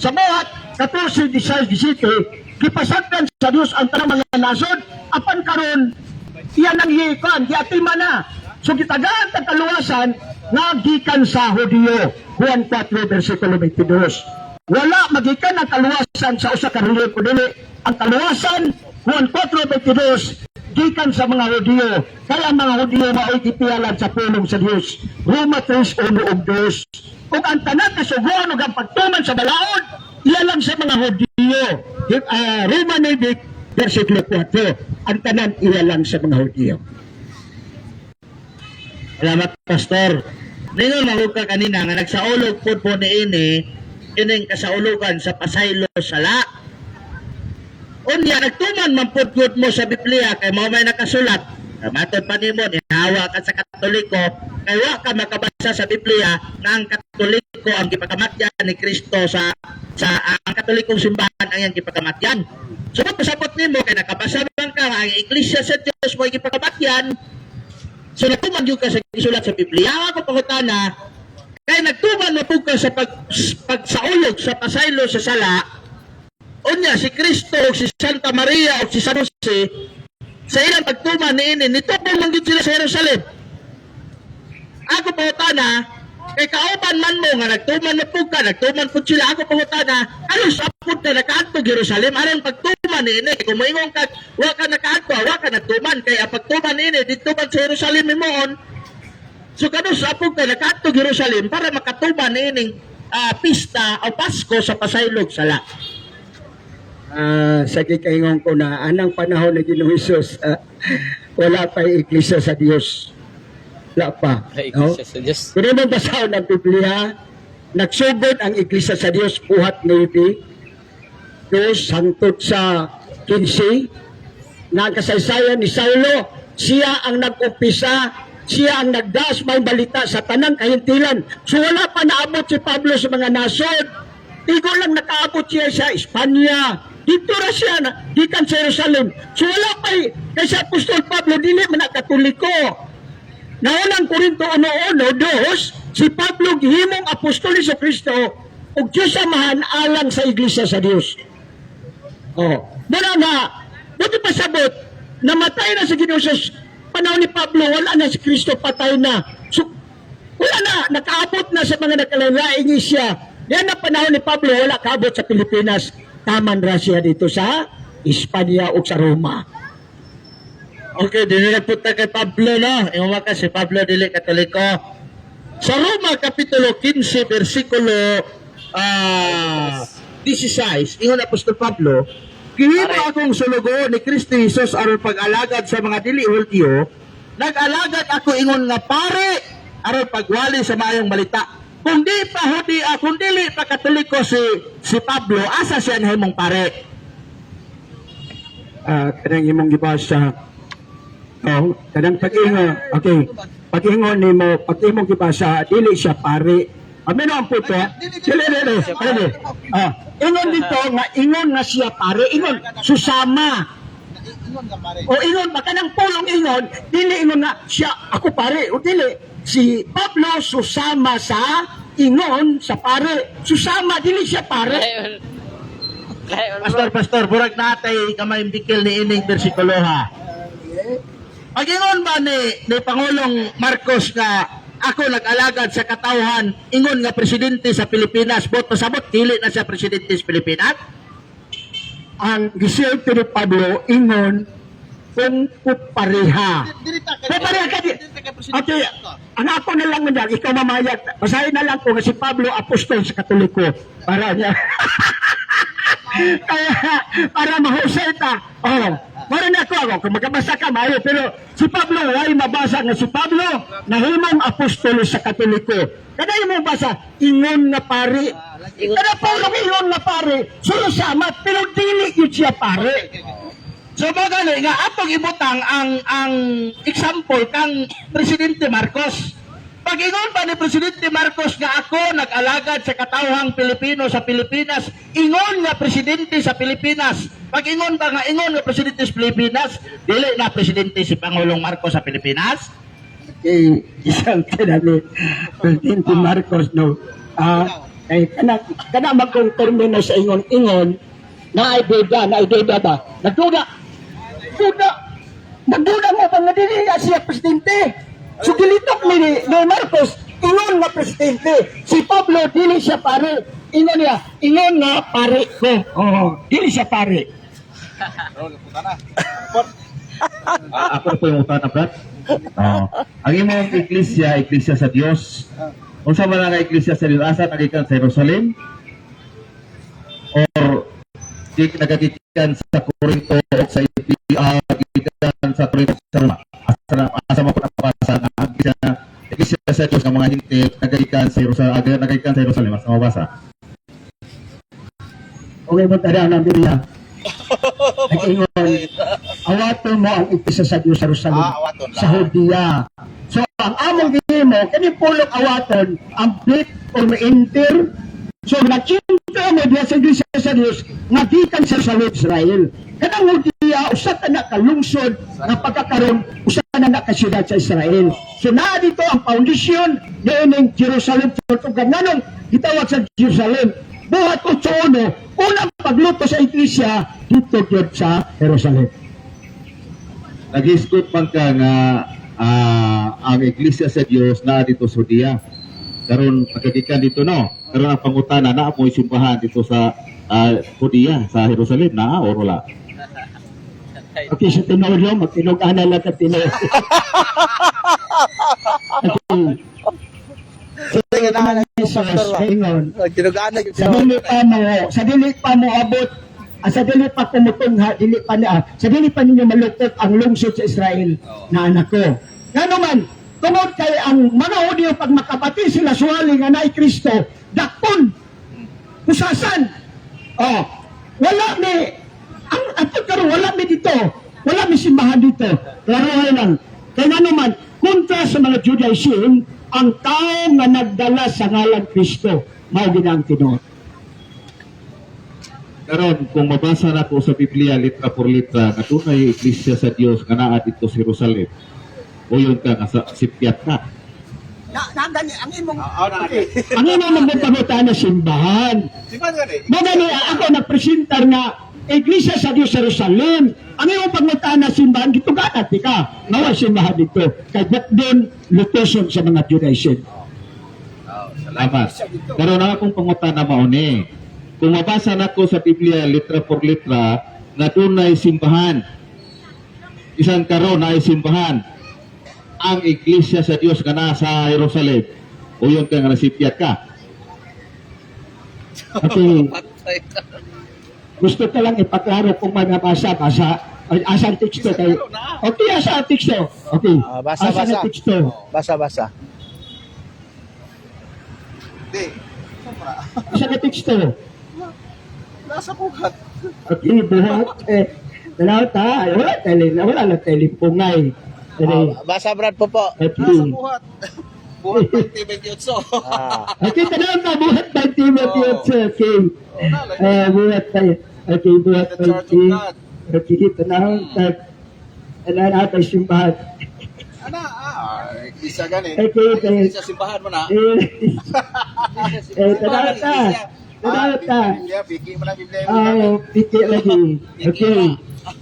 Sa buhat, 14, 16, 17, gipasagdan sa Dios ang tanang mga nasod, apan karon iyan ang hikon, giatima na. So gitagaan ang kaluwasan nga gikan sa Hudiyo. Juan 4 versikulo 22. Wala magikan ang kaluwasan sa usa ka reliyon kundi ang kaluwasan Juan 4:22 gikan sa mga Hudiyo. Kaya ang mga Hudiyo mao'y gipialan sa pulong sa Dios. Roma 3:1 ug 2. Ug ang tanan kasuguan ug ang pagtuman sa balaod iyan lang sa mga Hudiyo. Roma 9 versikulo 4. Ang tanan iya lang sa mga Hudyo. Salamat, Pastor. Ningon mahug ka kanina nga nagsaulog po po ni ining kasaulugan sa pasaylo sala. Unya nagtuman man po mo sa Biblia kay mao may nakasulat. Matod pa nimo ihawa ka sa Katoliko kay wa ka makabasa sa Biblia nga ang Katoliko ang gipakamatyan ni Kristo sa ang Katolikong simbahan ang iyang gipakamatyan. So pasabot nimo kay nakabasa man ka nga ang Iglesia sa Dios mo gipakamatyan. So nagtuman yung ka sa isulat sa Biblia. Ako pangutana, kaya nagtuman mo po ka sa pagsaulog sa pasaylo sa sala, unya si Kristo o si Santa Maria o si San Jose, sa ilang pagtuman ni ini, nito po manggit sila sa Jerusalem. Ako pangutana, kay kauban man mo nga nagtuman mo po ka, nagtuman po sila. Ako pangutana, ano sa po ka nakaadto Jerusalem? Anong pagtuman ni ini? Kung maingon ka, wa ka nakaadto, wa ka nagtuman. Kaya pagtuman ni ini, dito man sa Jerusalem moon. So kano sa po ka nakaadto Jerusalem para makatuman ni ining pista o Pasko sa pasaylog sala. Sa kikaingon ko na anang panahon na Ginoong Hesus, wala pa iglesia sa Dios. Wala pa. No? Kung naman basahon ng Biblia, nagsugod ang iglesia sa Dios buhat ngayon, Diyos hangtod sa 15, na ang kasaysayan ni Saulo, siya ang nag-umpisa, siya ang nagdaas may balita sa tanang kahintilan. So wala pa naabot si Pablo sa mga nasod. Tigo lang nakaabot siya sa Espanya. Dito na siya, gikan sa Jerusalem. So wala pa kay sa Apostol Pablo, dili man na Katoliko. Naunang Korinto 1:1, si Pablo gihimong apostol ni Kristo ug Diyos samahan alang sa iglesia sa Dios. Muna nga, buti pasabot, namatay na si Ginoong Hesus. Panahon ni Pablo, wala na si Kristo, patay na. So, wala na, nakaabot na sa mga nakalaing siya. Yan ang panahon ni Pablo, wala kaabot sa Pilipinas. Taman ra siya dito sa Espanya o sa Roma. Okay, dinilagpunta kay Pablo, no? Yung mga si Pablo dili Katoliko. Sa Roma, Kapitulo 15, versikulo 16, ingon Apostol Pablo, gihimo akong sulugo ni Kristo Jesus aron pag-alagad sa mga dili Hudyo, nag-alagad ako ingon nga pare aron pagwali sa maayong balita. Kung di pa Hudi, kung dili pa Katoliko si Pablo, asa siya nahimong pare? Kanang imong gibasa, kanang pag-ingo, okay, pag-ingo nimo, pag imong gibasa, dili siya pare. Amino ang puto, dili. Ingon dito nga, ingon nga siya pare, ingon, susama. O ingon, baka ng pulong ingon, dili ingon nga, siya, ako pare, o dili. Si Pablo susama sa ingon sa pare. Susama, dili siya pare. Pastor, burag natay kamay bikil ni ining bersikulo ha. Pag-ingon ba ni Pangulong Marcos nga ako nag-alagad sa katawhan, ingon nga presidente sa Pilipinas, bot pasabot, dili na siya presidente sa Pilipinas? Ang gisulti ni Pablo, ingon, kung pareha. Pareha ka di. Okay, ang ako na lang nila, ikaw mamayag. Basahin na lang ko nga si Pablo, apostol sa Katoliko. Para niya. Kaya, para mahusay ta. Meron ako, kung magkabasa ka, mayo. Pero si Pablo, ay mabasa nga si Pablo, nahimong apostol sa Katoliko. Kada yung basa, ingon na pare. Kada Paulo ingon na pare, sulusama, pero dili yun siya pare. So bagay nga atong ibutang ang example kang Presidente Marcos. Pag ingon pa ni Presidente Marcos nga ako nag-alagad sa katawhang Pilipino sa Pilipinas, ingon nga presidente sa Pilipinas. Pag ingon ba nga ingon nga presidente sa Pilipinas, dili na presidente si Pangulong Marcos sa Pilipinas. Isang tinali, Presidente Marcos, no? Kana magkontermino na sa ingon-ingon, na idea ba? Nagduda mo pa nga dili nga siya presidente. So dilitok ni Marcos, ingon nga presidente. Si Pablo, dili siya pare. Ingon nga pare ko. Dili siya pare. Ako po yung utana, Brad. Ang imong iglesia sa Dios. Unsa man nga iglesia sa Dios, asa nagikan sa Jerusalem? Or di nagagikan sa Corinto o sa IPR, gikan sa Corinto sa Roma. Asa mo ko napasa na ang iglesia sa Diyos ng mga hinti, nagagikan sa Jerusalem. Asa mabasa? Okay mo tara ng Biblia. Nag-ingon, awaton mo ang iglesia sa Diyos sa Jerusalem, sa Judea. So, ang among gini mo, kanipulong awaton, ang bit o ma-enter. So, nag-enter mo diya sa iglesia sa Diyos, nagikan sa Israel. Kanang Judea, usa na kalungsod na pagkakaroon, usa na kasyudad sa Israel. So, na dito ang foundation ng Jerusalem. So, gananong gitawag sa Jerusalem. Buhat 8:1, unang pagluto sa iglesia dito yun sa Jerusalem. Nag-isgot man ka nga ang iglesia sa Diyos na dito sa Judea. Karon pagkagikan dito no. Karon ang pangutana na mo simbahan dito sa Judea, sa Jerusalem na o wala. Okay, sa tinawag nyo, magtinog-ana lang ka tinawag. Sige na Jesus, ingon. Tinugaan na Sa dili pa mo abot, sa dili pa kumutungha, sa dili pa ninyo malukot ang lungsod sa Israel na anak ko. Nga naman, tungod kay ang mga Hudyo pag makapati sila suwali nga naay Kristo, dakpon, pusasan. Oh, wala mi, ang ato karon wala mi dito, wala mi simbahan dito. Laruhay lang. Kaya nga naman, kontra sa mga Judaism, ang tao nga nagdala sa ngalan Kristo, mao ginang tinuod. Karon kung mabasa na ko sa Biblia litra por litra nga dunay iglesia sa Dios nga naa dito sa Jerusalem. Uyon ka nga sa sipyat ka. Ang imong magbuta-buta na simbahan. Magani ako nagpresentar nga iglesia sa Dios sa Jerusalem. Ang imong pagbuta na simbahan gituganat di ka. Nawa simbahan dito kay bukdon lutoson sa mga Judaism. Salamat. Karon ang akong pangutana mao ni. Kung mabasa na ko sa Biblia litra por litra nga dunay simbahan. Isang karon ay simbahan. Ang iglesia sa Dios nga naa sa Jerusalem. Uyon ka nga nasipyat ka. Okay. Gusto ko lang ipaklaro kung may nabasa, asa ang teksto kayo. Okay, asa ang teksto. Okay, asa ang teksto. Basa. Asa ang teksto. Nasa buhat. Okay, buhat. Wala lang telipungay. Basa Brad po. Okay. Buhat 28. Okay, tanaw ka, buhat 28. Okay. Buhat tayo. Okay, buhat 28. Okay, tanaw ka. Tanaw natin simbahan. Isa gani. Okay, Isa simbahan mo na. tanaw ka. Biki mo na Biblia. Piti lagi. Okay.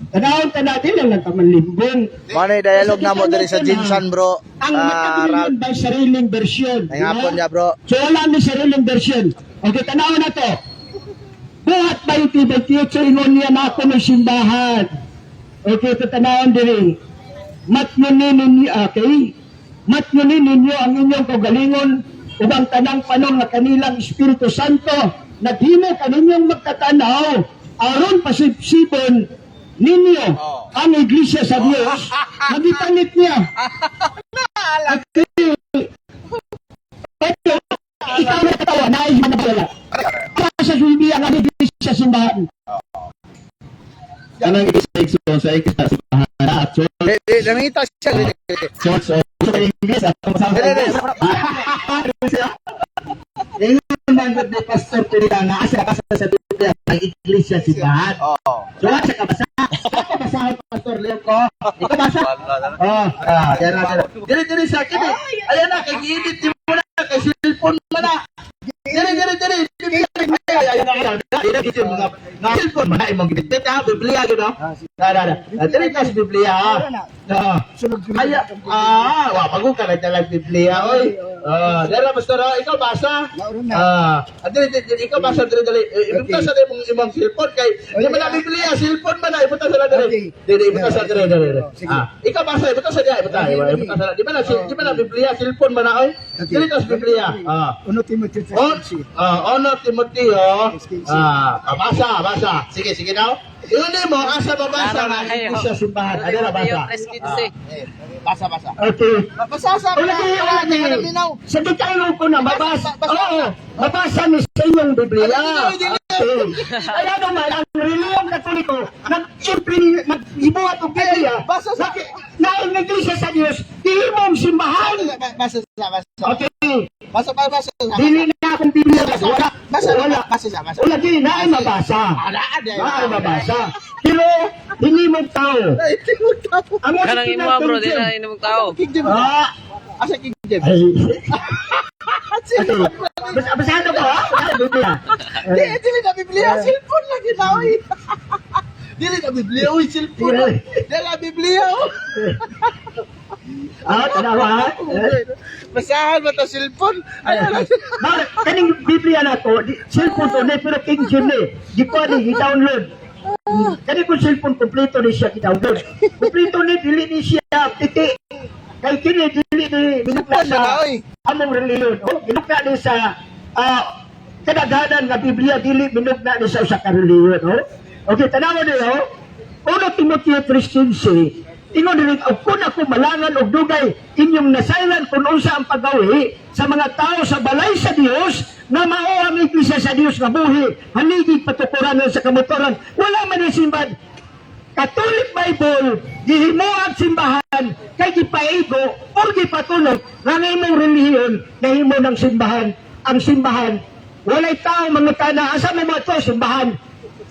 Tanaw din lang kamanlimbong. Manay dialogue na mo diri sa Jinsan bro. Ang makabilin by sariling version. Ay hapon niya bro. So wala may sariling version. Okay, tanaw na to. Buhat 2028 ingon niya na ako ng simbahan. Okay, tatanawin din. Matnunin ninyo, okay? Matnunin ninyo ang inyong kagalingon ug ang tanang panon nga kanilang Espiritu Santo naghimo kaninyong magkatanaw aron pasipsipon ninyo ang iglesia sa Diyos. Nagitanit niya. Okay. Ikaw na katawa, naay manabala. Para sa suibi ang iglesia simbahan. Kanang isa sa simbahan at Nangita siya. church o sa English at sa Ngayon man ni Pastor Purita na asa ka sa Biblia ang iglesia simbahan. So asa ka basa? Ako basa Pastor Leo ko. Ikaw basa? Diri sa akin. Ayan na kay edit mo na kay cellphone mo na. Diri. Na cellphone man imong gidit ha Biblia gyud no. Diri ka sa Biblia. Aya wa bago ka na talag Biblia oy. Dara pastor, ikaw basa. Ikaw basa dali. Ipunta sa imong cellphone kay di man na Biblia, cellphone man na ipunta sa dali. Dili ipunta sa dali. Ikaw basa, ipunta sa diya, ipunta sa. Di man na Biblia, cellphone man na oy. Dili tas Biblia. Uno Timothy Ono Timoteo. Basa. Sige daw. Yun mo, asa babasa na hindi siya simbahan. Ano na basa? Basa. Okay. Basa sa Sa detail ko na, mabasa. Oo, mabasa ni sa iyong Biblia. Okay. Kaya naman, ang reliyong katoliko, siyempre, nag-ibuhat ang Biblia, na ang iglesia sa Diyos, ihimong simbahan. Basa. Okay. Basa. Dili na akong Biblia. Wala. Basa. Wala, di na ay mabasa. Na ay mabasa. Pero, hindi mo tao. Ang Kanang imo bro, di na ino tao. King James. Asa King James? Ay. Okay. Basahan ko ha? Biblia. Dili na Biblia, cellphone lagi na oy. Dili na Biblia, oy, cellphone. Dili na Biblia. Tanawa ha? Basahan mo ta cellphone. Kaning Biblia na to, cellphone to, pero King James di ko i-download. Kani kung cellphone, kompleto ni siya i-download. Kompleto ni, dili ni siya, titi. Kay kini, dili ni, minukla sa among reliyon. Minukla ni sa, kadaghanan nga Biblia, dili minukla ni sa usa ka reliyon. Okay, tanawa niyo, 1 Timoteo 3:15, ingon dili kung ako malangan og dugay inyong nasaylan kung unsa ang pagawi sa mga tao sa balay sa Dios na mao ang iglesia sa Dios nga buhi haligi patukuranan sa kamotoran wala man ni simbad Catholic Bible gihimuang simbahan kay gipaigo o gipatulog nga imong relihiyon na himo ng simbahan ang simbahan walay tao mangutana asa mo to simbahan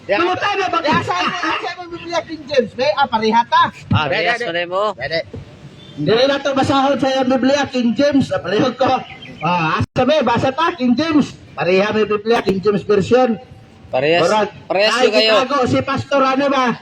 mangutana ba Asa mo Biblia King James? May aparihata. Yes, pare mo. Dili na to basahon sa Biblia King James. Aparihot ko. Asa may basa ta King James. Pareha may Biblia King James version. Parehas Ay, kayo. Chicago, si Pastor ano ba?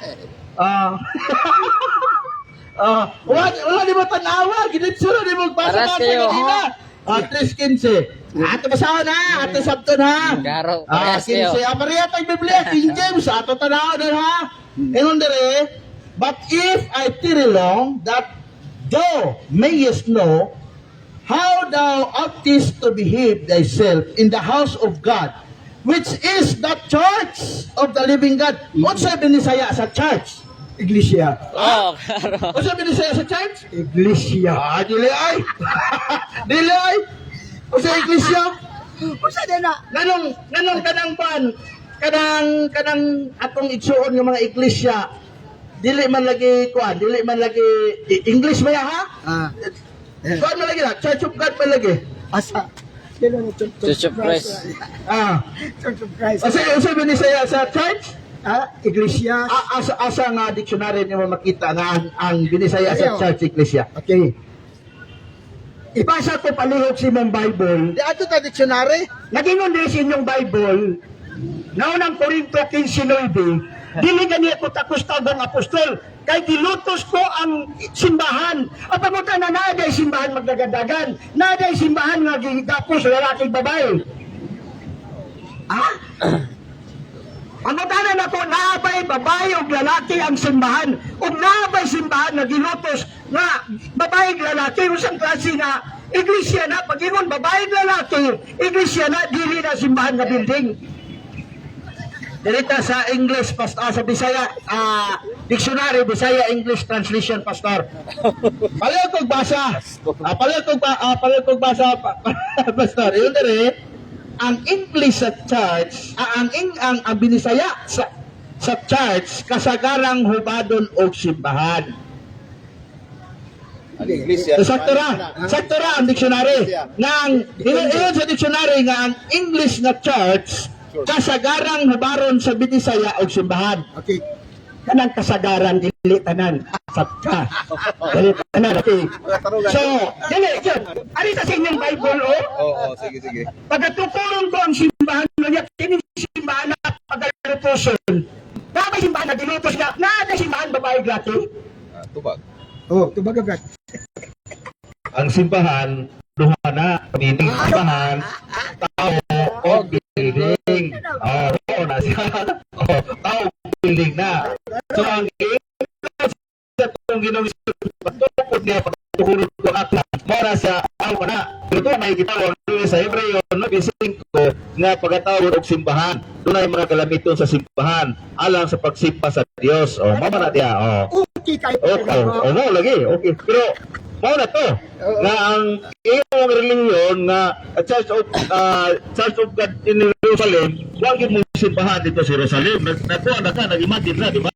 Wala di mo tanawa. Ginitsura di mo basa Paras ka kayo. kanina. 3:15. Ato basahon ha. Ato sabton ha. Garo, parehas kayo. Apareha tayong Biblia King James. Ato tanawa din ha. Ingon dere. But if I tarry long, that thou mayest know how thou oughtest to behave thyself in the house of God, which is the church of the living God. What's sabi ni Saya sa church? iglesia Oh, garo. What's sabi ni Saya sa church? iglesia Dili ay. Dili ay. O sa iglesia? Usa din na. Ganong kanang pan. Kanang atong igsuon ng mga iglesia. Dili man lagi kuan, dili man lagi English ba ya ha? Kuan man lagi na, Church of God man lagi. Asa. Dilo na Church of Christ. Church of Christ. Kasi ni Saya sa church? Iglesia. Asa nga dictionary niyo makita nga ang binisaya sa church iglesia. okay ipasa ko palihog si mong Bible Di ato ta dictionary. nagingon din sa inyong Bible naunang Korinto 15:9 dili gani ako takos tagong apostol kay gilutos ko ang simbahan at pamunta na naaday simbahan magdagadagan naaday simbahan nga gigapos lalaki babae Pagkutanan ako, naabay babae o lalaki ang simbahan. O naabay simbahan na gilutos na babae o lalaki, usang klase na iglesia na, pag ingon babae o lalaki, iglesia na, dili na simbahan na building. Dirita sa English, pastor, sa Bisaya, dictionary, Bisaya English translation, pastor. Palayo kong basa. Palayo kong basa, pastor. Yun dere, ang English sa church, ang Binisaya sa church, kasagarang hubadon o simbahan. Sakto ra ang dictionary. Nang iyon sa dictionary nga ang English na church, kasagarang hubaron sa Binisaya o simbahan. Okay. Kanang kasagaran, dili tanan. Sabta. Dili tanan, okay. So, dili, yun. Ari sa inyong Bible, Oo, sige. pagkatukulong ko ang simbahan, ngunit kining simbahan na pagkalutoson. Nabay simbahan na dilutos na, nada simbahan babae gratis. Tubag. Oh, tubaga. Ang simbahan, duha na meaning simbahan tao o building. Oo na siya. Tao building na. So ang sa itong ginong patukod niya pagtukulog ko akla mora sa ako na. Pero ito may gitawag sa Hebreo no bising ko nga pagkatawag og simbahan. Doon ay mga kalamiton sa simbahan alang sa pagsimba sa Dios. Mama na diya. Okay kayo. Okay. No lagi. Okay. Pero mao na to nga ang iyong reliyon nga Church of God in Jerusalem wa gyud mo simbahan dito sa Jerusalem. Nakuha na ka nag-imagine na, di ba?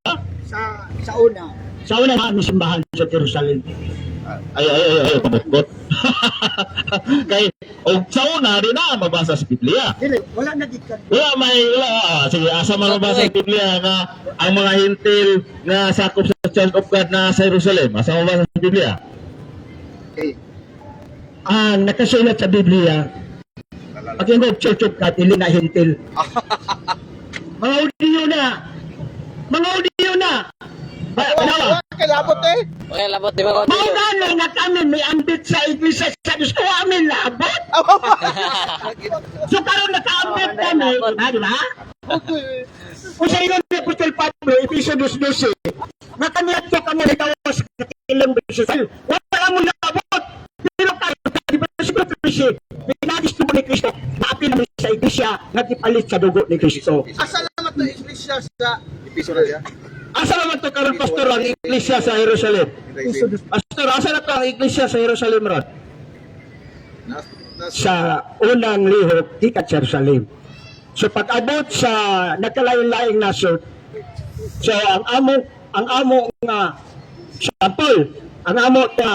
Sa una. Sa una na simbahan sa Jerusalem. Ay, pabot-bot. Kay, o sa una, rin na mabasa sa Biblia. Dili, wala na gikan. Sige, asa mabasa sa Biblia nga ang mga hintil nga sakop sa Church of God na sa Jerusalem. Asa mabasa sa Biblia? Ang nakasulat sa Biblia, pag yung Church of God, ili na hintil. Mga audio na! Mga audio na! Ano? Kalabot eh. Okay, labot, di ba? Mga nanay na kami may ambit sa iglesia sa gusto amin labot. So karon naka-ambit kami, di ba? Kung sa inyo ni Apostol Pablo, Episodio 12, nakaniyat ko kami nagawas sa ilang beses. Wala mo labot. Pero kayo, di ba siguro Kristo, pinagis mo ni Kristo, naapin namin sa iglesia, nagkipalit sa dugo ni Kristo. Asa naman to iglesia sa Asa naman to karon pastor ang iglesia sa Jerusalem? Pastor, asa na to ang iglesia sa Jerusalem ron? Sa unang lihok, di ka Jerusalem. So pag-abot sa nagkalain-laing nasod, so ang amo nga sample, ang amo nga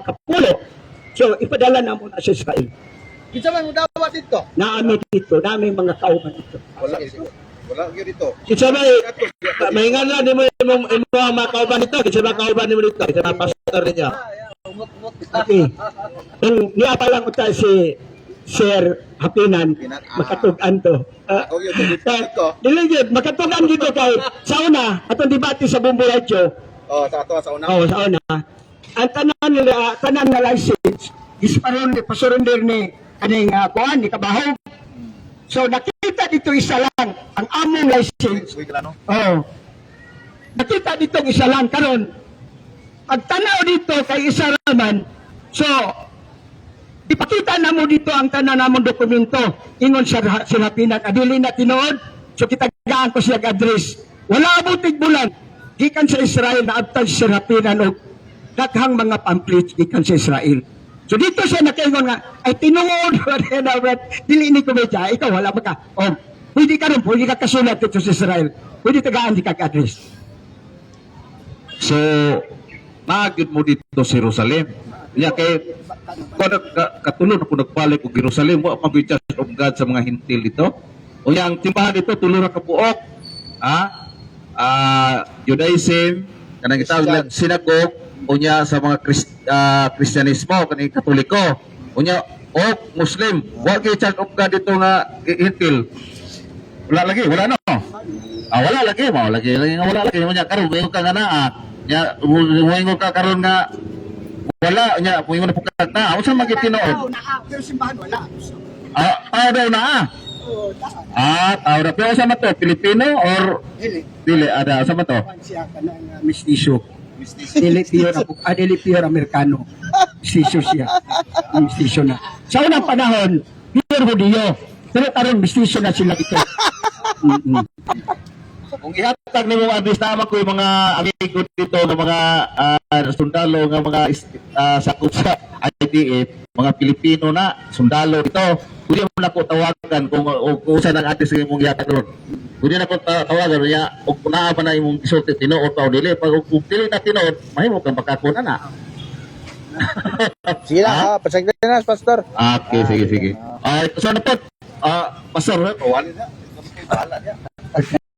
kapulo, so ipadala na muna sa Israel. Kinsa man mo dawat dito? Naami dito, naami mga kauban dito. Wala gyud dito. Kitsa ba mahingan na di mo mga kauban dito, kitsa ba kauban mo dito, kitsa ba pastor niya. Okay. Ang niya pa lang utay si Sir Hapinan, makatugan to. Dili gyud makatugan dito kay sa una atong debate sa Bumbo Radio. Sa ato sa una. Sa una. Ang tanan nga license is pasurrender ni kaning kuan ni Kabahog. So nakita dito isa lang ang among license. Nakita dito isa lang karon. Pagtanaw dito kay isa raman. So ipakita na mo dito ang tanan namong dokumento. Ingon siya Hapinan adili na tinuod. So kitagaan ko siya address. Wala butig bulan. Gikan sa Israel na abtag si Hapinan og daghang mga pamphlets gikan sa Israel. So dito siya nakaingon nga, ay tinuod na dili ni komedya, ikaw wala ba ka? Pwede ka rin, pwede ka kasulat dito sa Israel. Pwede tagaan di ka address. So, maagid mo dito sa Jerusalem. Kaya kay katulon ako nagbalik og Jerusalem, wa mag-Church of God sa mga hintil dito. O yang timbahan dito tulo ra ka buok. Judaism, kanang gitawag synagogue, unya sa mga Kristyanismo, kaning Katoliko, unya o Muslim. Wa gyud Church of God dito nga hintil. Wala no. Wala lagi nga wala lagi unya karon mo ka nga naa. Nya mo ka karon nga wala nya mo na na. Unsa man gid tinuod? Pero simbahan wala. Tao daw na. Tao daw. Pero sa to Pilipino or dili ada sa to? Siya kanang Mestizo. Dili pure Amerikano. Mestizo siya. Mestizo na. Sa unang panahon, pure Hudiyo. Pero karon mestizo na sila dito. Kung ihatag nimo ang tama ko yung mga amigo dito ng mga sundalo ng mga sakop sa IDF, mga Pilipino na sundalo dito, pwede mo na ko tawagan kung saan ang address mong ihatag ron. Pwede na ko tawagan niya og naa pa na imong isulti tinuod pa o dili. Pag dili na tinuod, mahimo kang makakuna na. Sila, pasagdan na, Pastor. Okay, sige. So ano po? Pastor, wala na.